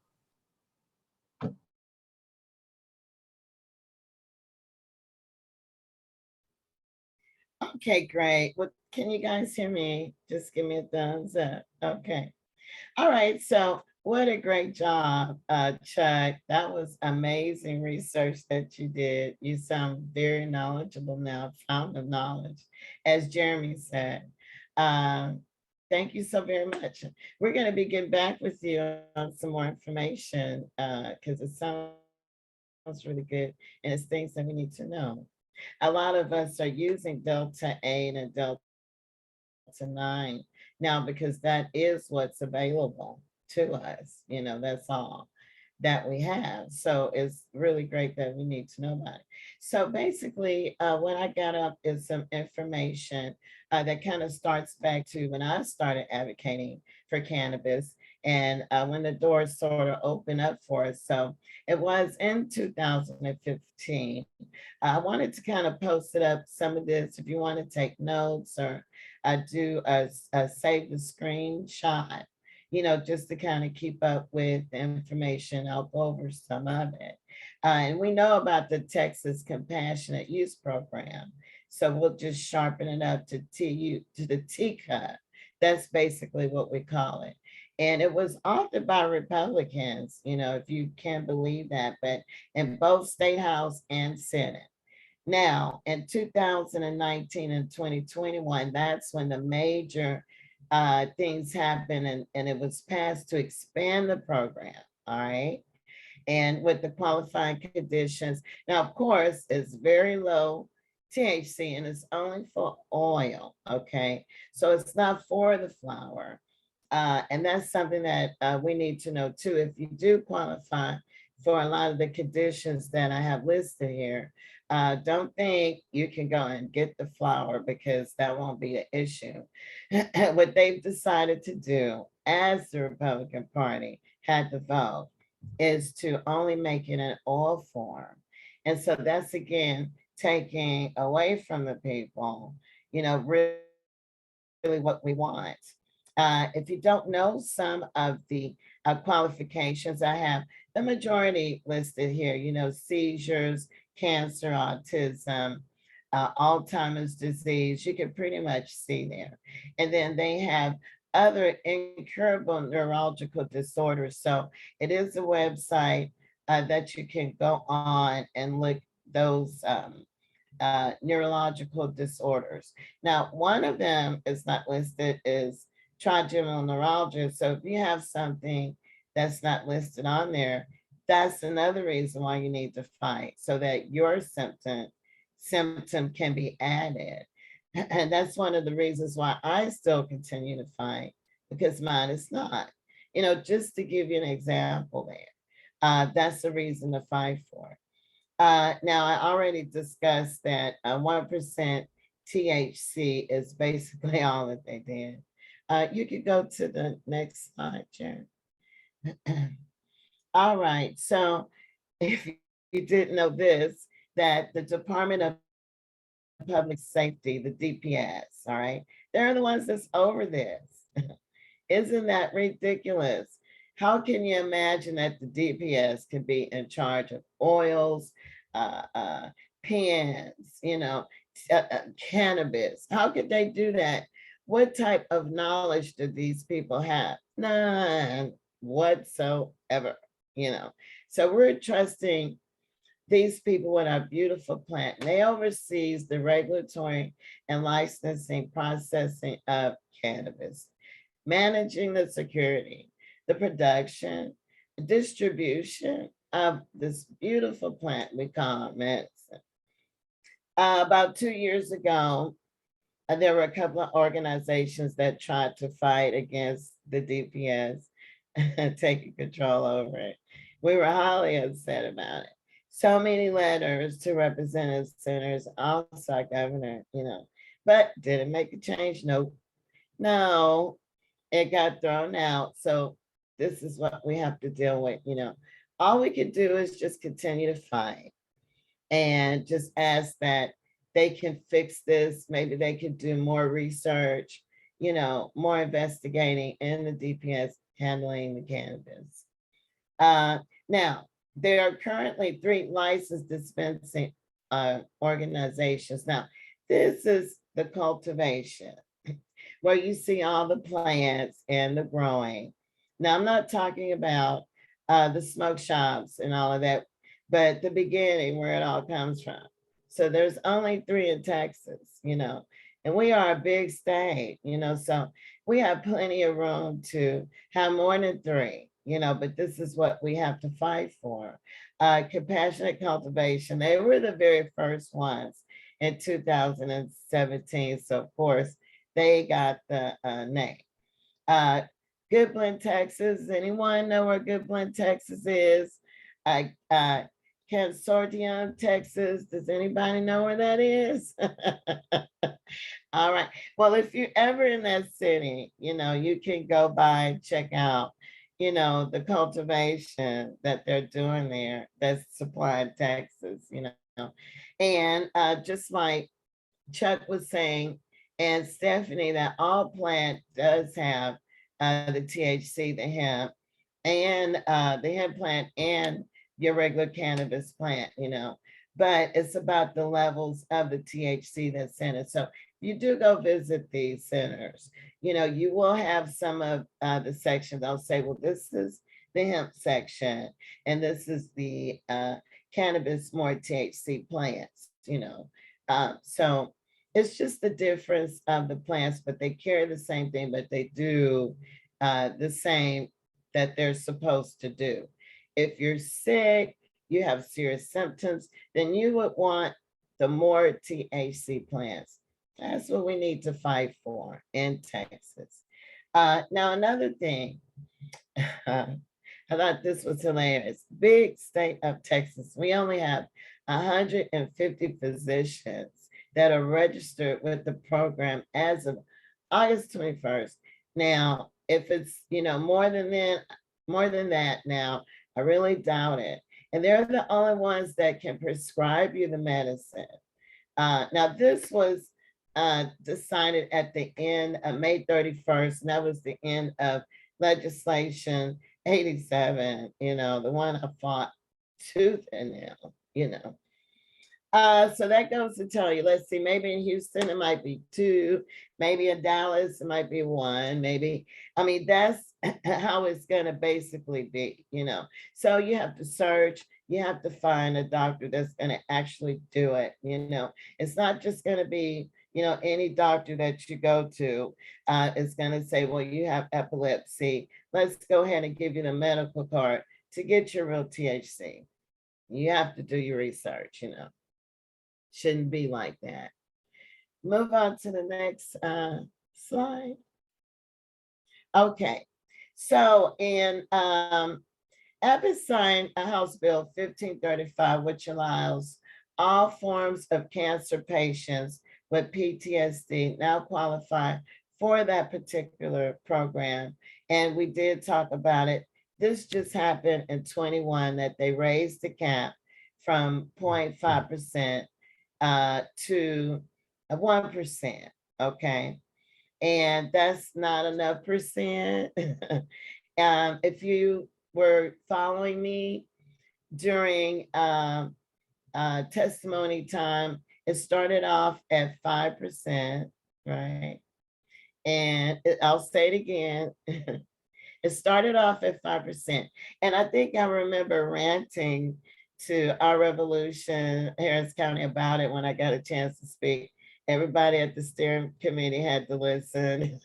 Okay, great. Well, can you guys hear me? Just give me a thumbs up. Okay. All right. So what a great job, Chuck. That was amazing research that you did. You sound very knowledgeable now, fountain of knowledge, as Jeremy said. Thank you so very much. We're going to be getting back with you on some more information because it sounds really good and it's things that we need to know. A lot of us are using Delta 8 and Delta 9 now because that is what's available to us. You know, that's all that we have. So it's really great that we need to know about it. So basically, what I got up is some information that kind of starts back to when I started advocating for cannabis and when the doors sort of opened up for us. So it was in 2015. I wanted to kind of post it up, some of this, if you want to take notes or do a save the screenshot, you know, just to kind of keep up with the information. I'll go over some of it. And we know about the Texas Compassionate Use Program. So we'll just sharpen it up to the T-cut. That's basically what we call it. And it was authored by Republicans, you know, if you can believe that, but in both State House and Senate. Now, in 2019 and 2021, that's when the major things happened, and it was passed to expand the program, all right? And with the qualifying conditions. Now, of course, it's very low THC and it's only for oil, okay? So it's not for the flower. And that's something that we need to know too. If you do qualify for a lot of the conditions that I have listed here, don't think you can go and get the flower because that won't be an issue. What they've decided to do as the Republican Party had the vote is to only make it an oil form. And so that's again, taking away from the people, you know, really what we want. If you don't know some of the qualifications. I have the majority listed here, you know, seizures, cancer, autism, Alzheimer's disease. You can pretty much see there. And then they have other incurable neurological disorders. So it is a website that you can go on and look those neurological disorders. Now, one of them is not listed is trigeminal neuralgia. So if you have something that's not listed on there, that's another reason why you need to fight so that your symptom can be added. And that's one of the reasons why I still continue to fight, because mine is not. You know, just to give you an example there, that's the reason to fight for it. Now, I already discussed that 1% THC is basically all that they did. You could go to the next slide, Sharon. All right, so if you didn't know this, that the Department of Public Safety, the DPS, all right, they're the ones that's over this. Isn't that ridiculous? How can you imagine that the DPS can be in charge of oils, pens, you know, cannabis? How could they do that? What type of knowledge do these people have? None whatsoever, you know. So we're trusting these people with our beautiful plant. And they oversees the regulatory and licensing processing of cannabis, managing the security, the production, distribution of this beautiful plant we call medicine. About 2 years ago, there were a couple of organizations that tried to fight against the DPS and taking control over it. We were highly upset about it. So many letters to representative senators, also our governor, you know, but did it make a change? Nope. No, it got thrown out. So this is what we have to deal with, you know. All we can do is just continue to fight and just ask that they can fix this. Maybe they could do more research, you know, more investigating in the DPS handling the cannabis. Now, there are currently 3 licensed dispensing organizations. Now, this is the cultivation where you see all the plants and the growing. Now, I'm not talking about the smoke shops and all of that, but the beginning where it all comes from. So there's only 3 in Texas, you know, and we are a big state, you know, so we have plenty of room to have more than 3, you know, but this is what we have to fight for. Compassionate Cultivation, they were the very first ones in 2017. So of course, they got the name. Goodland, Texas. Anyone know where Goodland, Texas is? Consortium, Texas. Does anybody know where that is? All right. Well, if you're ever in that city, you know, you can go by and check out, you know, the cultivation that they're doing there that's supplying Texas, you know. And just like Chuck was saying, and Stephanie, that all plant does have the THC, the hemp, and the hemp plant and your regular cannabis plant, you know, but it's about the levels of the THC that's in it. So you do go visit these centers, you know, you will have some of the sections. I'll say, well, this is the hemp section, and this is the cannabis, more THC plants, you know. So it's just the difference of the plants, but they carry the same thing, but they do the same that they're supposed to do. If you're sick, you have serious symptoms, then you would want the more THC plants. That's what we need to fight for in Texas. Now, another thing, I thought this was hilarious. Big state of Texas, we only have 150 physicians that are registered with the program as of August 21st. Now, if it's, you know, more than that now, I really doubt it. And they're the only ones that can prescribe you the medicine. Now, this was decided at the end of May 31st, and that was the end of legislation 87, the one I fought tooth and nail. So that goes to tell you, let's see, maybe in Houston, it might be 2, maybe in Dallas, it might be 1, maybe, that's how it's gonna basically be, So you have to search, you have to find a doctor that's gonna actually do it, It's not just gonna be, any doctor that you go to is gonna say, well, you have epilepsy. Let's go ahead and give you the medical card to get your real THC. You have to do your research, Shouldn't be like that. Move on to the next slide. Okay, so in Abbott signed a House Bill 1535, which allows all forms of cancer patients with PTSD now qualify for that particular program. And we did talk about it. This just happened in 21 that they raised the cap from 0.5% to 1%, okay? And that's not enough percent. If you were following me during testimony time, it started off at 5%, right? And I'll say it again. It started off at 5%. And I think I remember ranting to Our Revolution, Harris County, about it when I got a chance to speak. Everybody at the steering committee had to listen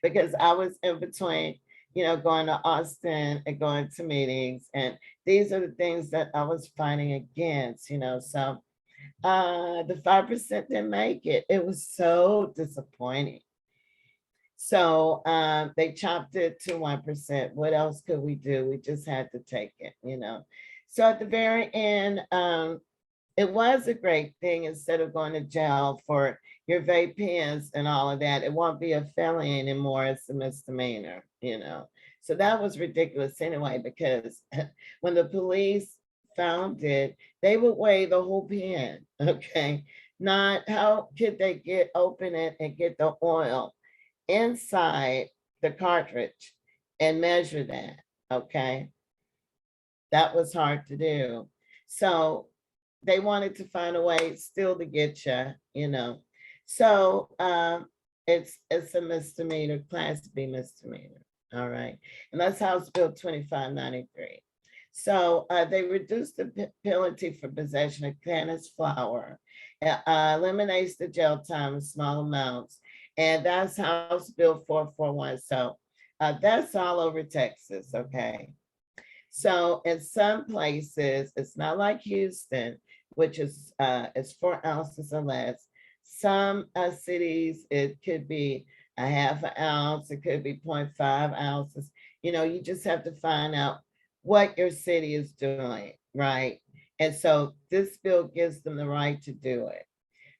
because I was in between, going to Austin and going to meetings. And these are the things that I was fighting against, So the 5% didn't make it. It was so disappointing. So they chopped it to 1%. What else could we do? We just had to take it, So at the very end, it was a great thing. Instead of going to jail for your vape pens and all of that, it won't be a felony anymore. It's a misdemeanor, So that was ridiculous anyway, because when the police found it, they would weigh the whole pen, okay? Not how could they open it and get the oil inside the cartridge and measure that, okay? That was hard to do. So they wanted to find a way still to get you, So it's a misdemeanor, Class B misdemeanor, all right? And that's House Bill 2593. So they reduced the penalty for possession of cannabis flower, eliminates the jail time in small amounts, and that's House Bill 441. So that's all over Texas, okay? So in some places, it's not like Houston, which is 4 ounces or less. Some cities, it could be a half an ounce, it could be 0.5 ounces. You just have to find out what your city is doing, right? And so this bill gives them the right to do it.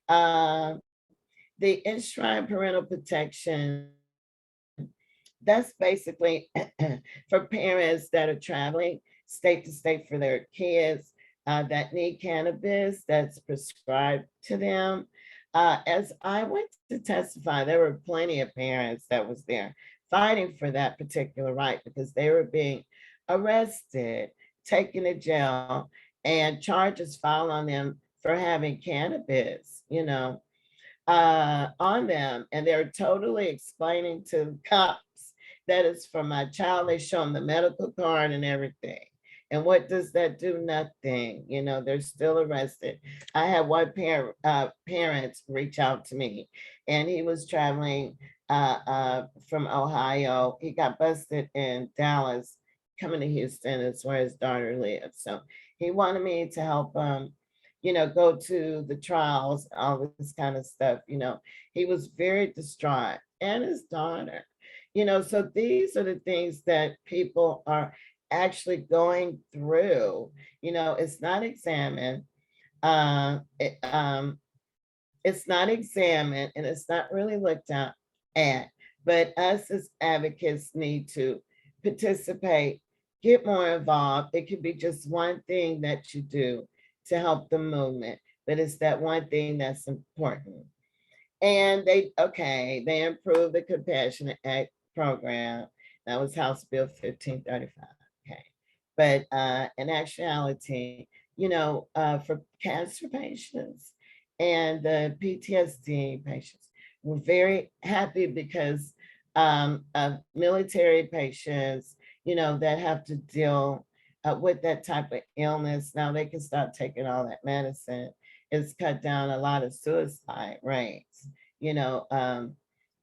The enshrined parental protection, that's basically for parents that are traveling state to state for their kids that need cannabis that's prescribed to them. As I went to testify, there were plenty of parents that was there fighting for that particular right because they were being arrested, taken to jail, and charges filed on them for having cannabis, on them. And they're totally explaining to cops that it's for my child. They show them the medical card and everything. And what does that do? Nothing. They're still arrested. I had one parents reach out to me, and he was traveling from Ohio. He got busted in Dallas, coming to Houston. It's where his daughter lives. So he wanted me to help him, go to the trials, all this kind of stuff. He was very distraught, and his daughter. So these are the things that people are actually going through. It's not examined. It's not examined, and it's not really looked at. But us as advocates need to participate, get more involved. It could be just one thing that you do to help the movement, but it's that one thing that's important. And they improved the Compassionate Act program. That was House Bill 1535. Okay. But in actuality, for cancer patients and the PTSD patients, we're very happy because of military patients, that have to deal with that type of illness. Now they can start taking all that medicine. It's cut down a lot of suicide rates,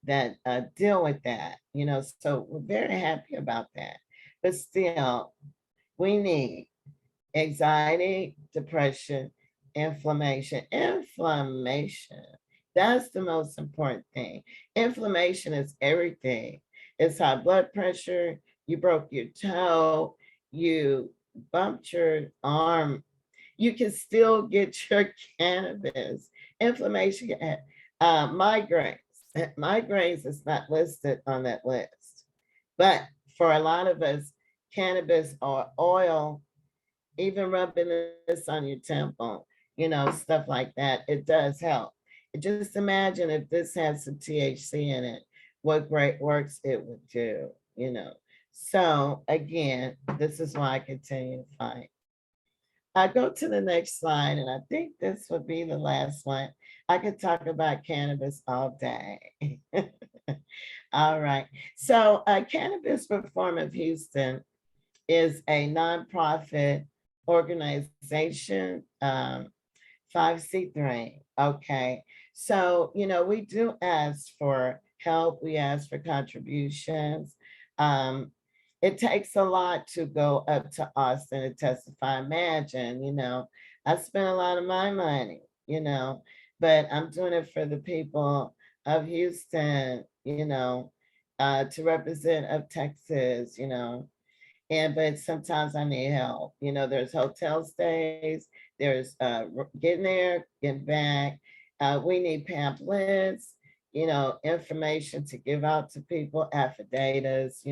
that deal with that, so we're very happy about that. But still, we need anxiety, depression, inflammation. That's the most important thing. Inflammation is everything. It's high blood pressure, you broke your toe, you bumped your arm, you can still get your cannabis. Inflammation, migraines. Migraines is not listed on that list. But for a lot of us, cannabis or oil, even rubbing this on your temple, stuff like that, it does help. Just imagine if this had some THC in it, what great works it would do, So again, this is why I continue to fight. I go to the next slide, and I think this would be the last one. I could talk about cannabis all day. All right. So Cannabis Reform of Houston is a nonprofit organization, 5C3. Okay. So, we do ask for help. We ask for contributions. It takes a lot to go up to Austin to testify. Imagine, I spent a lot of my money, but I'm doing it for the people of Houston, to represent of Texas, but sometimes I need help. There's hotel stays, there's getting there, getting back. We need pamphlets, information to give out to people, affidavits,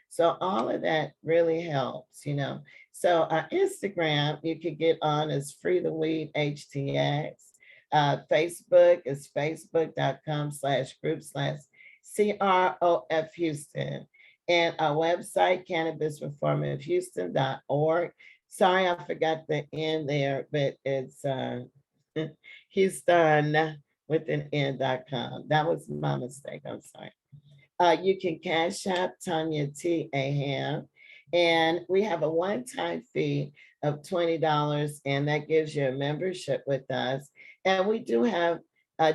So all of that really helps, So our Instagram, you could get on as Free the Weed HTX. Facebook is facebook.com/group/CROF Houston. And our website, cannabisreformofhouston.org. Sorry, I forgot the N there, but it's Houston with an N.com. That was my mistake. I'm sorry. You can Cash App Tanya T. Aham. And we have a one-time fee of $20, and that gives you a membership with us. And we do have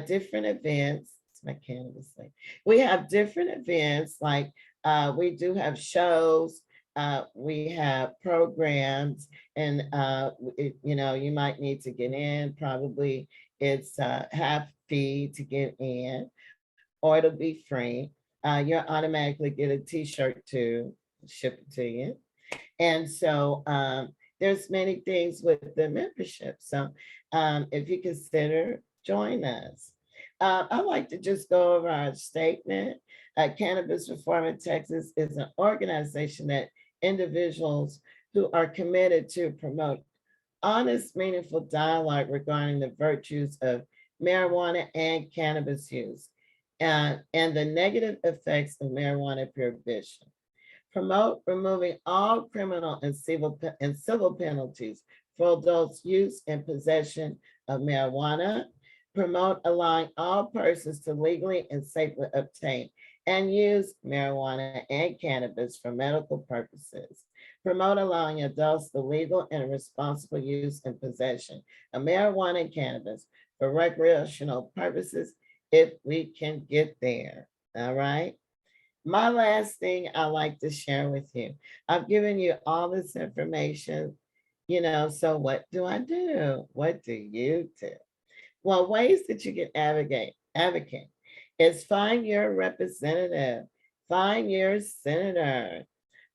different events. It's my cannabis thing. We have different events, like we do have shows, we have programs, and you might need to get in. Probably it's half fee to get in, or it'll be free. You'll automatically get a t-shirt too, ship it to you. And so there's many things with the membership. So if you consider, join us. I'd like to just go over our statement. Cannabis Reform in Texas is an organization that individuals who are committed to promote honest, meaningful dialogue regarding the virtues of marijuana and cannabis use, and the negative effects of marijuana prohibition. Promote removing all criminal and civil penalties for adults' use and possession of marijuana. Promote allowing all persons to legally and safely obtain and use marijuana and cannabis for medical purposes. Promote allowing adults the legal and responsible use and possession of marijuana and cannabis for recreational purposes if we can get there. All right. My last thing I like to share with you, I've given you all this information, so what do I do? What do you do? Well, ways that you can advocate is find your representative, find your senator.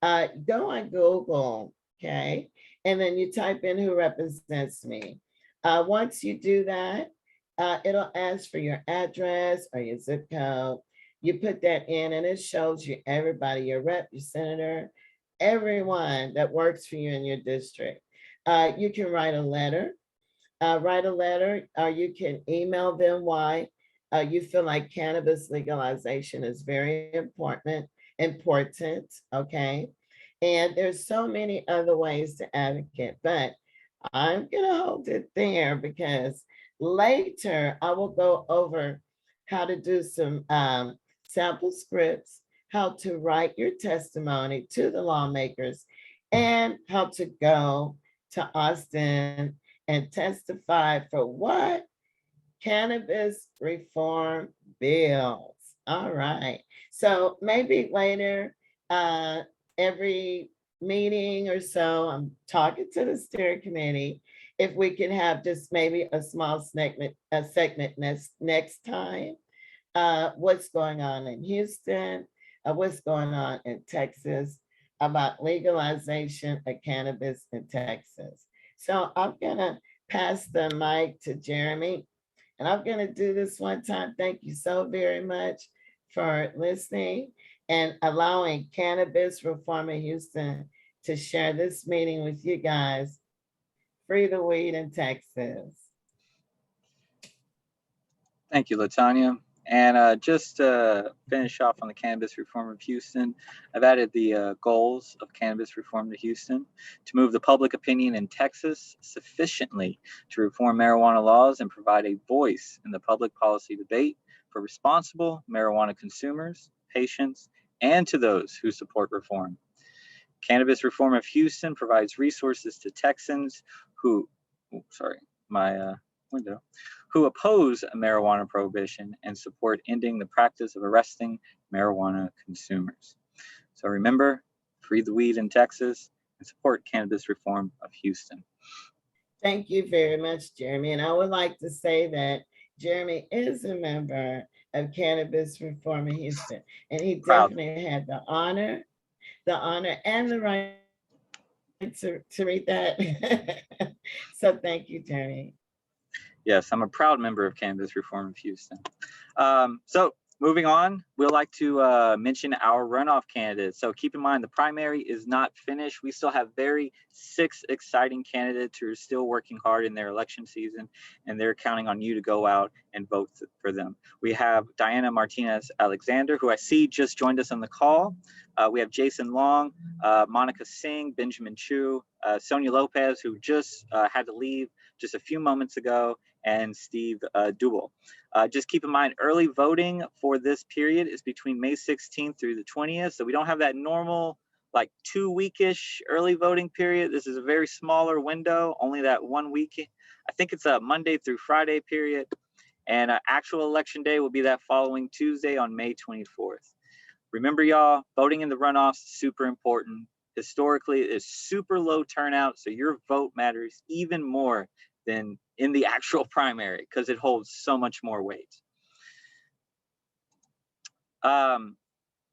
Go on Google, okay? And then you type in who represents me. Once you do that, it'll ask for your address or your zip code. You put that in and it shows you everybody, your rep, your senator, everyone that works for you in your district. You can write a letter, or you can email them why you feel like cannabis legalization is very important important, okay? And there's so many other ways to advocate, but I'm gonna hold it there because later I will go over how to do some sample scripts, how to write your testimony to the lawmakers, and how to go to Austin and testify for what? Cannabis reform bills. All right. So maybe later, every meeting or so, I'm talking to the steering committee. If we can have just maybe a small segment next time. What's going on in Houston, what's going on in Texas about legalization of cannabis in Texas. So I'm gonna pass the mic to Jeremy. And I'm going to do this one time. Thank you so very much for listening and allowing Cannabis Reform in Houston to share this meeting with you guys. Free the weed in Texas. Thank you, LaTonya. And just to finish off on the Cannabis Reform of Houston, I've added the goals of Cannabis Reform to Houston to move the public opinion in Texas sufficiently to reform marijuana laws and provide a voice in the public policy debate for responsible marijuana consumers, patients, and to those who support reform. Cannabis Reform of Houston provides resources to Texans who, who oppose marijuana prohibition and support ending the practice of arresting marijuana consumers. So remember, free the weed in Texas and support Cannabis Reform of Houston. Thank you very much, Jeremy. And I would like to say that Jeremy is a member of Cannabis Reform in Houston, and he definitely had the honor and the right to read that. So thank you, Jeremy. Yes, I'm a proud member of Cannabis Reform of Houston. So moving on, we'd like to mention our runoff candidates. So keep in mind, the primary is not finished. We still have 6 exciting candidates who are still working hard in their election season, and they're counting on you to go out and vote for them. We have Diana Martinez Alexander, who I see just joined us on the call. We have Jason Luong, Monica Singh, Benjamin Chou, Sonia Lopez, who just had to leave just a few moments ago, and Steve Duble. Just keep in mind, early voting for this period is between May 16th through the 20th. So we don't have that normal like 2-week-ish early voting period. This is a very smaller window, only that 1 week. I think it's a Monday through Friday period. And actual election day will be that following Tuesday on May 24th. Remember, y'all, voting in the runoffs is super important. Historically, it's super low turnout, so your vote matters even more than in the actual primary because it holds so much more weight.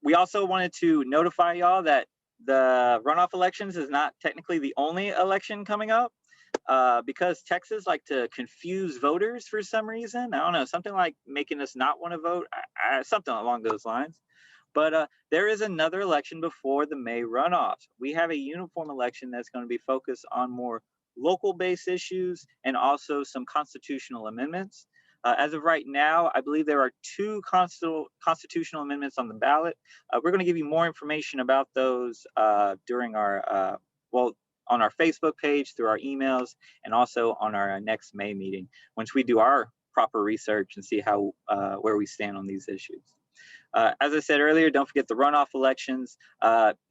We also wanted to notify y'all that the runoff elections is not technically the only election coming up because Texas like to confuse voters for some reason. I don't know, something like making us not want to vote, something along those lines. But there is another election before the May runoffs. We have a uniform election that's going to be focused on more local-based issues and also some constitutional amendments. As of right now, I believe there are 2 constitutional amendments on the ballot. We're going to give you more information about those during our, on our Facebook page, through our emails, and also on our next May meeting, once we do our proper research and see how where we stand on these issues. As I said earlier, don't forget the runoff elections.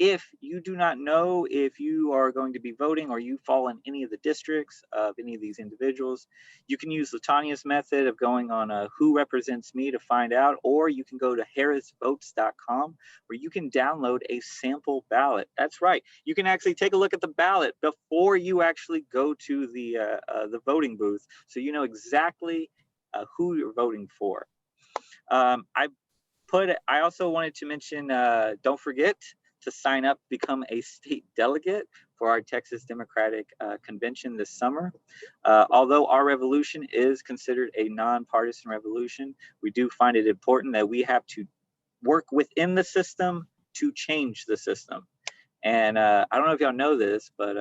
If you do not know if you are going to be voting or you fall in any of the districts of any of these individuals, you can use LaTonya's method of going on Who Represents Me to find out, or you can go to harrisvotes.com where you can download a sample ballot. That's right. You can actually take a look at the ballot before you actually go to the voting booth, so you know exactly who you're voting for. I also wanted to mention, don't forget to sign up, become a state delegate for our Texas Democratic Convention this summer. Although our revolution is considered a nonpartisan revolution, we do find it important that we have to work within the system to change the system. And I don't know if y'all know this, but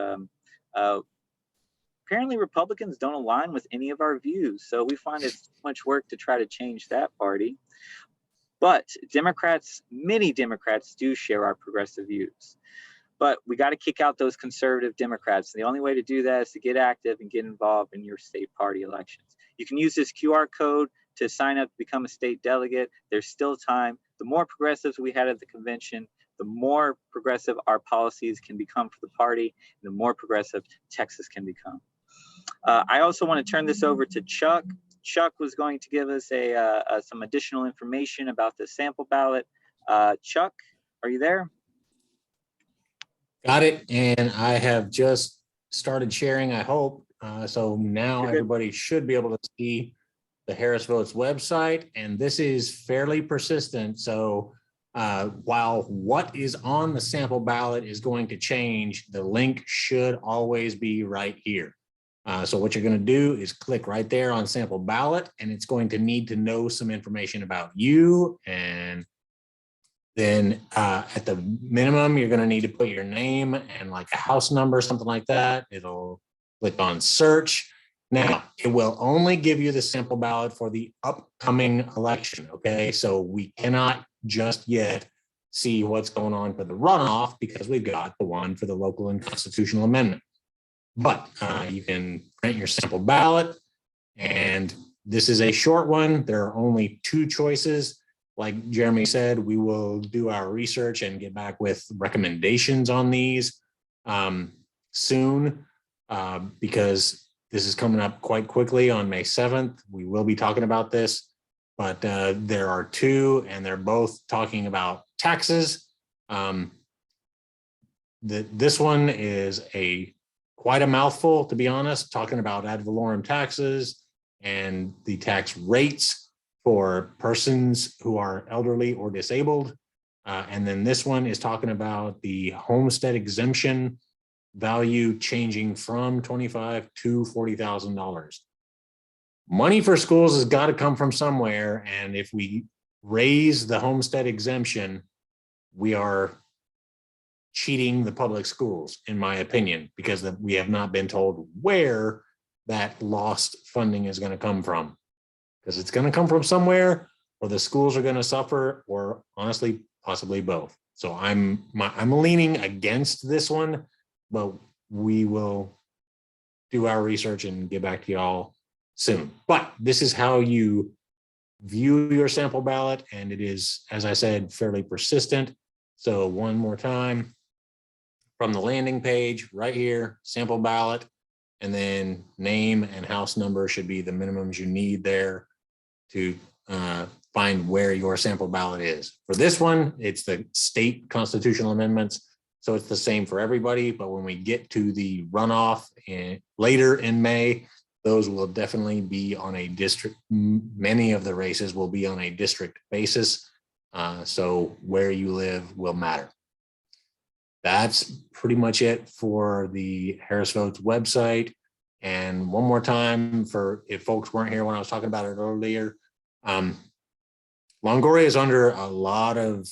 apparently Republicans don't align with any of our views. So we find it's too much work to try to change that party. But Democrats, many Democrats do share our progressive views. But we got to kick out those conservative Democrats. The only way to do that is to get active and get involved in your state party elections. You can use this QR code to sign up to become a state delegate. There's still time. The more progressives we had at the convention, the more progressive our policies can become for the party, and the more progressive Texas can become. I also want to turn this over to Chuck. Chuck was going to give us some additional information about the sample ballot. Chuck, are you there? Got it. And I have just started sharing, I hope. So now everybody should be able to see the Harris Votes website. And this is fairly persistent. So while what is on the sample ballot is going to change, the link should always be right here. So what you're going to do is click right there on sample ballot, and it's going to need to know some information about you. And then at the minimum, you're going to need to put your name and like a house number, something like that. It'll click on search. Now, it will only give you the sample ballot for the upcoming election, okay? So we cannot just yet see what's going on for the runoff because we've got the one for the local and constitutional amendment. But you can print your sample ballot, and this is a short one. There are only 2 choices. Like Jeremy said, we will do our research and get back with recommendations on these soon because this is coming up quite quickly on May 7th. We will be talking about this, but there are 2, and they're both talking about taxes. This one is quite a mouthful, to be honest, talking about ad valorem taxes and the tax rates for persons who are elderly or disabled. And then this one is talking about the homestead exemption value changing from $25,000 to $40,000. Money for schools has got to come from somewhere. And if we raise the homestead exemption, we are cheating the public schools, in my opinion, because we have not been told where that lost funding is going to come from. Because it's going to come from somewhere, or the schools are going to suffer, or honestly, possibly both. So I'm leaning against this one, but we will do our research and get back to y'all soon. But this is how you view your sample ballot, and it is, as I said, fairly persistent. So one more time, from the landing page right here, sample ballot, and then name and house number should be the minimums you need there to find where your sample ballot is. For this one, it's the state constitutional amendments. So it's the same for everybody, but when we get to the runoff later in May, those will definitely be on a district. Many of the races will be on a district basis. So where you live will matter. That's pretty much it for the Harris Votes website. And one more time, for if folks weren't here when I was talking about it earlier, Longoria is under a lot of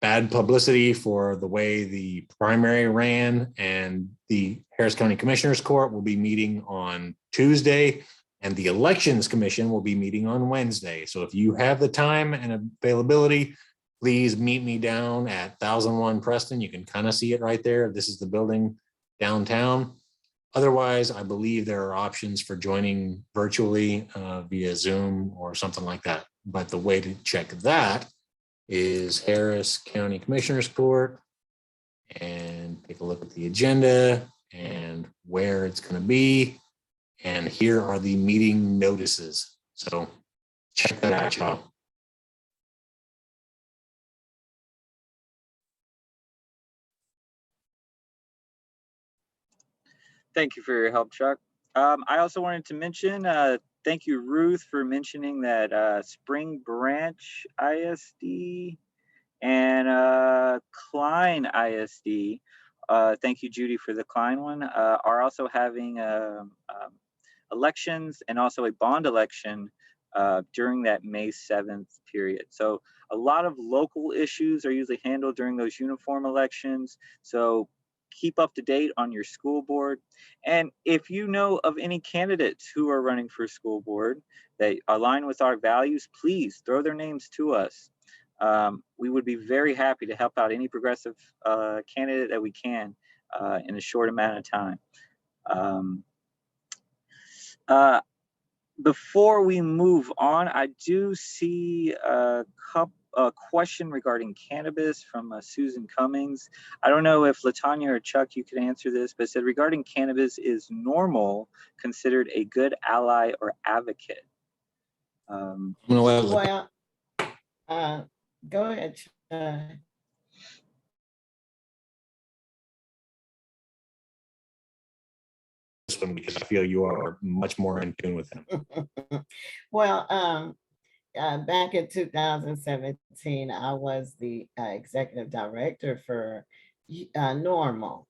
bad publicity for the way the primary ran, and the Harris County Commissioners Court will be meeting on Tuesday, and the Elections Commission will be meeting on Wednesday. So if you have the time and availability, please meet me down at 1001 Preston. You can kind of see it right there. This is the building downtown. Otherwise, I believe there are options for joining virtually via Zoom or something like that. But the way to check that is Harris County Commissioners Court, and take a look at the agenda and where it's going to be. And here are the meeting notices. So check that out, y'all. Thank you for your help, Chuck. I also wanted to mention, thank you, Ruth, for mentioning that Spring Branch ISD and Klein ISD, thank you, Judy, for the Klein one, are also having elections and also a bond election during that May 7th period. So a lot of local issues are usually handled during those uniform elections. So keep up to date on your school board. And if you know of any candidates who are running for school board that align with our values, please throw their names to us. We would be very happy to help out any progressive candidate that we can in a short amount of time. Before we move on, I do see a question regarding cannabis from Susan Cummings. I don't know if LaTonya or Chuck, you could answer this, but it said regarding cannabis, is normal considered a good ally or advocate? Well, go ahead. Because I feel you are much more in tune with him. Well, back in 2017, I was the executive director for Normal.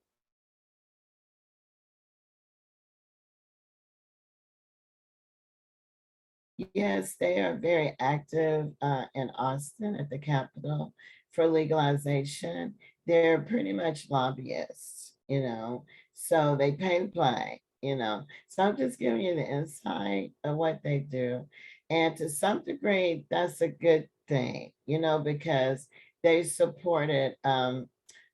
Yes, they are very active in Austin at the Capitol for legalization. They're pretty much lobbyists, you know, so they pay to play, you know. So I'm just giving you the insight of what they do. And to some degree, that's a good thing, you know, because they supported a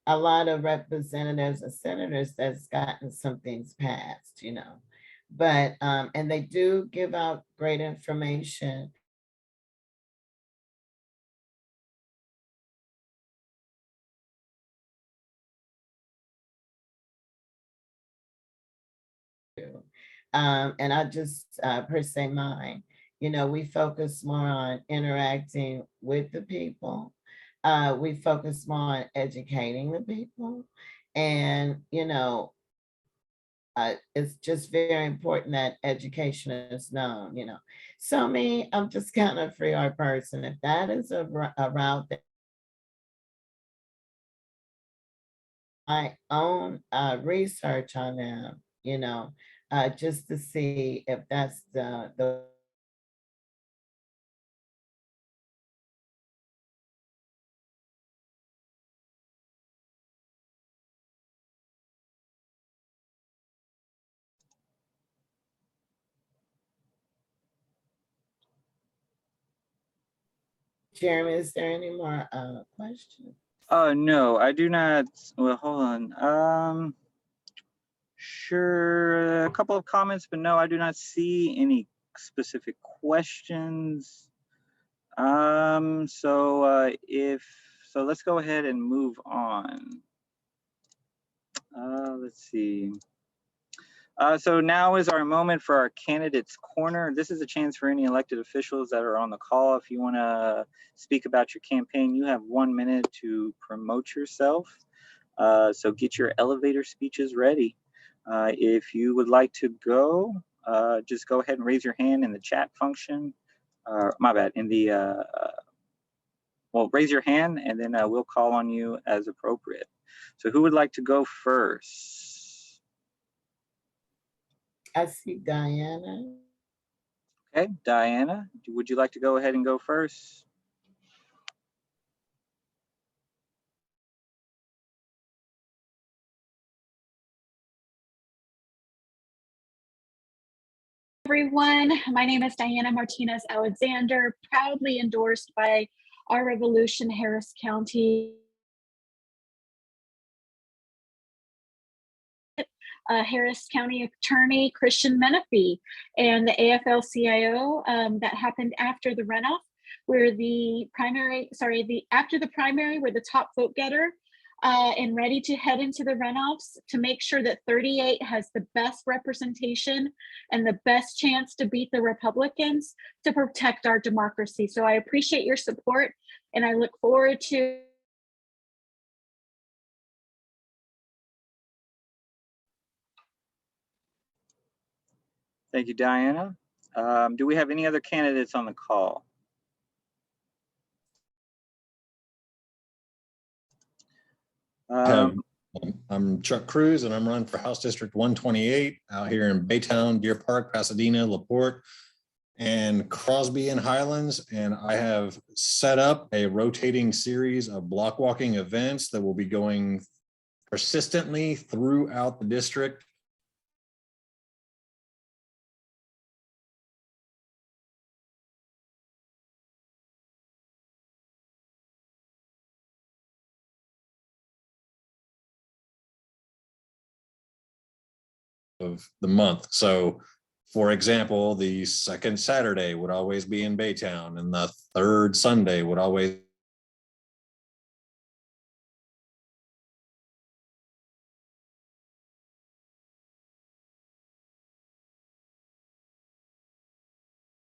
lot of representatives and senators that's gotten some things passed, you know. But and they do give out great information. And I just per se mine, you know, we focus more on interacting with the people. We focus more on educating the people. And, you know, it's just very important that education is known, you know. So me, I'm just kind of a free art person. If that is a route that I own research on them, you know, just to see if that's the Jeremy, is there any more questions? No, I do not. Well, hold on. Sure, a couple of comments, but no, I do not see any specific questions. So let's go ahead and move on. Let's see. So now is our moment for our candidates corner. This is a chance for any elected officials that are on the call. If you want to speak about your campaign, you have 1 minute to promote yourself. So get your elevator speeches ready. If you would like to go, just go ahead and raise your hand in the chat function. My bad, in the, well, raise your hand and then we'll call on you as appropriate. So who would like to go first? I see Diana. Okay, Diana, would you like to go ahead and go first? Everyone, my name is Diana Martinez Alexander, proudly endorsed by Our Revolution Harris County Harris County Attorney Christian Menefee and the AFL-CIO that happened after the runoff, where after the primary, we're the top vote getter and ready to head into the runoffs to make sure that 38 has the best representation and the best chance to beat the Republicans to protect our democracy. So I appreciate your support and I look forward to Thank you, Diana. Do we have any other candidates on the call? I'm Chuck Cruz and I'm running for House District 128 out here in Baytown, Deer Park, Pasadena, LaPorte, and Crosby and Highlands. And I have set up a rotating series of block walking events that will be going persistently throughout the district. Of the month. So for example, the second Saturday would always be in Baytown, and the third Sunday would always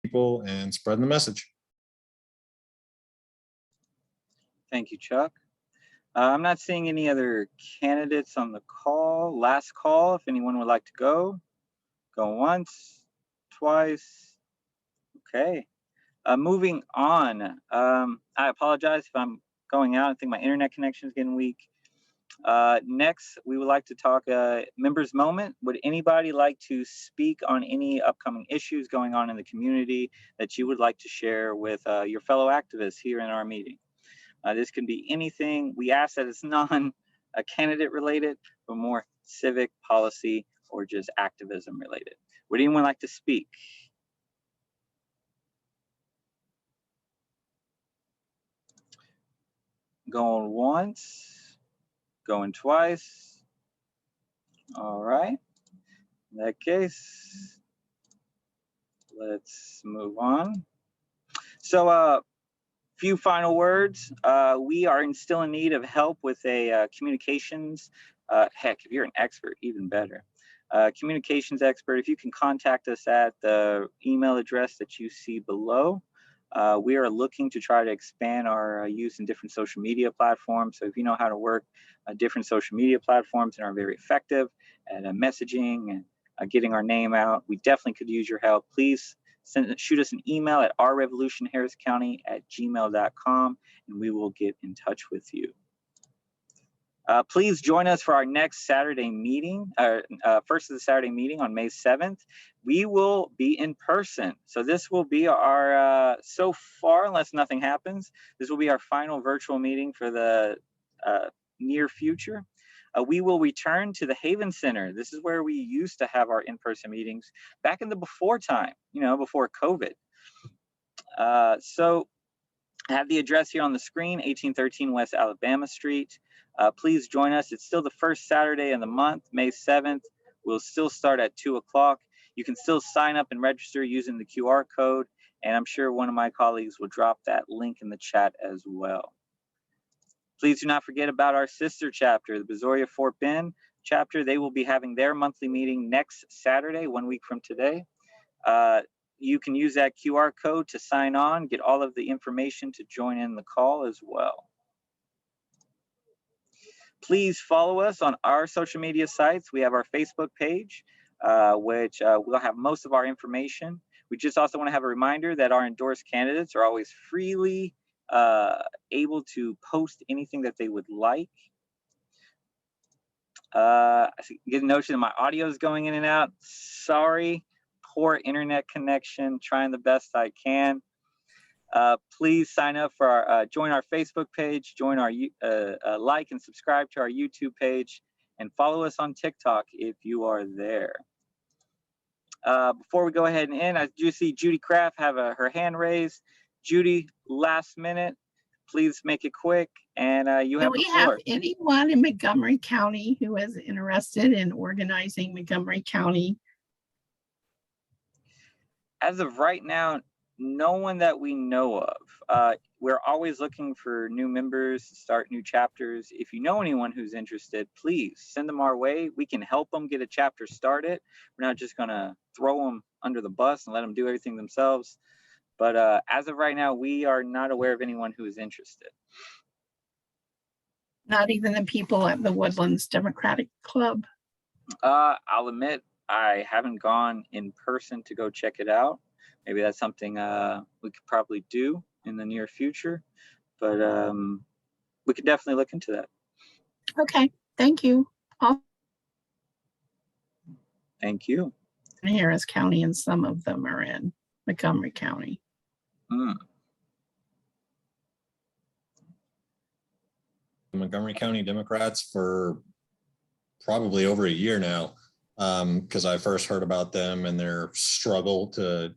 people and spreading the message. Thank you, Chuck. I'm not seeing any other candidates on the call. Last call, if anyone would like to go. Go once, twice. Okay. Moving on. I apologize if I'm going out. I think my internet connection is getting weak. Next, we would like to talk members moment. Would anybody like to speak on any upcoming issues going on in the community that you would like to share with your fellow activists here in our meeting? This can be anything. We ask that it's non-candidate related, but more civic, policy, or just activism related. Would anyone like to speak? Going once, going twice. All right. In that case, let's move on. So, few final words. We are still in need of help with a communications. Heck, if you're an expert, even better. Communications expert, if you can contact us at the email address that you see below. We are looking to try to expand our use in different social media platforms. So if you know how to work different social media platforms and are very effective at messaging and getting our name out, we definitely could use your help. Please shoot us an email at ourrevolutionharriscounty@gmail.com and we will get in touch with you. Please join us for our next Saturday meeting, first of the Saturday meeting on May 7th. We will be in person. So this will be our, so far, unless nothing happens, this will be our final virtual meeting for the near future. We will return to the Haven Center. This is where we used to have our in-person meetings back in the before time, before COVID. So I have the address here on the screen, 1813 West Alabama Street. Please join us. It's still the first Saturday in the month, May 7th. We'll still start at 2 o'clock. You can still sign up and register using the QR code, and I'm sure one of my colleagues will drop that link in the chat as well. Please do not forget about our sister chapter, the Brazoria Fort Bend chapter. They will be having their monthly meeting next Saturday, 1 week from today. You can use that QR code to sign on, get all of the information to join in the call as well. Please follow us on our social media sites. We have our Facebook page, which will have most of our information. We just also want to have a reminder that our endorsed candidates are always freely able to post anything that they would like. I get a notion that my audio is going in and out. Sorry, poor internet connection, trying the best I can. Please sign up for our, join our Facebook page, join our, like and subscribe to our YouTube page, and follow us on TikTok if you are there. Before we go ahead and end, I do see Judy Kraft have her hand raised. Judy, last minute, please make it quick, and you have the floor. Do we have anyone in Montgomery County who is interested in organizing Montgomery County? As of right now, no one that we know of. We're always looking for new members to start new chapters. If you know anyone who's interested, please send them our way. We can help them get a chapter started. We're not just gonna throw them under the bus and let them do everything themselves. But as of right now, we are not aware of anyone who is interested. Not even the people at the Woodlands Democratic Club? I'll admit, I haven't gone in person to go check it out. Maybe that's something we could probably do in the near future, but we could definitely look into that. Okay, thank you. Thank you. In Harris County, and some of them are in Montgomery County. Montgomery County Democrats for probably over a year now, because I first heard about them and their struggle to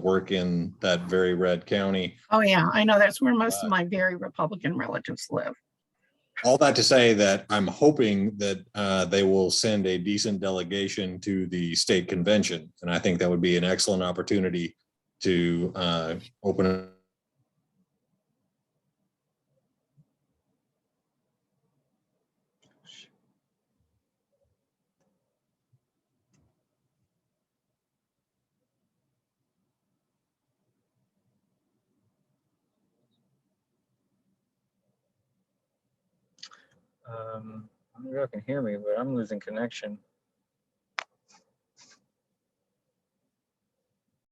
work in that very red county. Oh, yeah, I know that's where most of my very Republican relatives live. All that to say that I'm hoping that they will send a decent delegation to the state convention. And I think that would be an excellent opportunity to open it. I don't know if you can hear me, but I'm losing connection.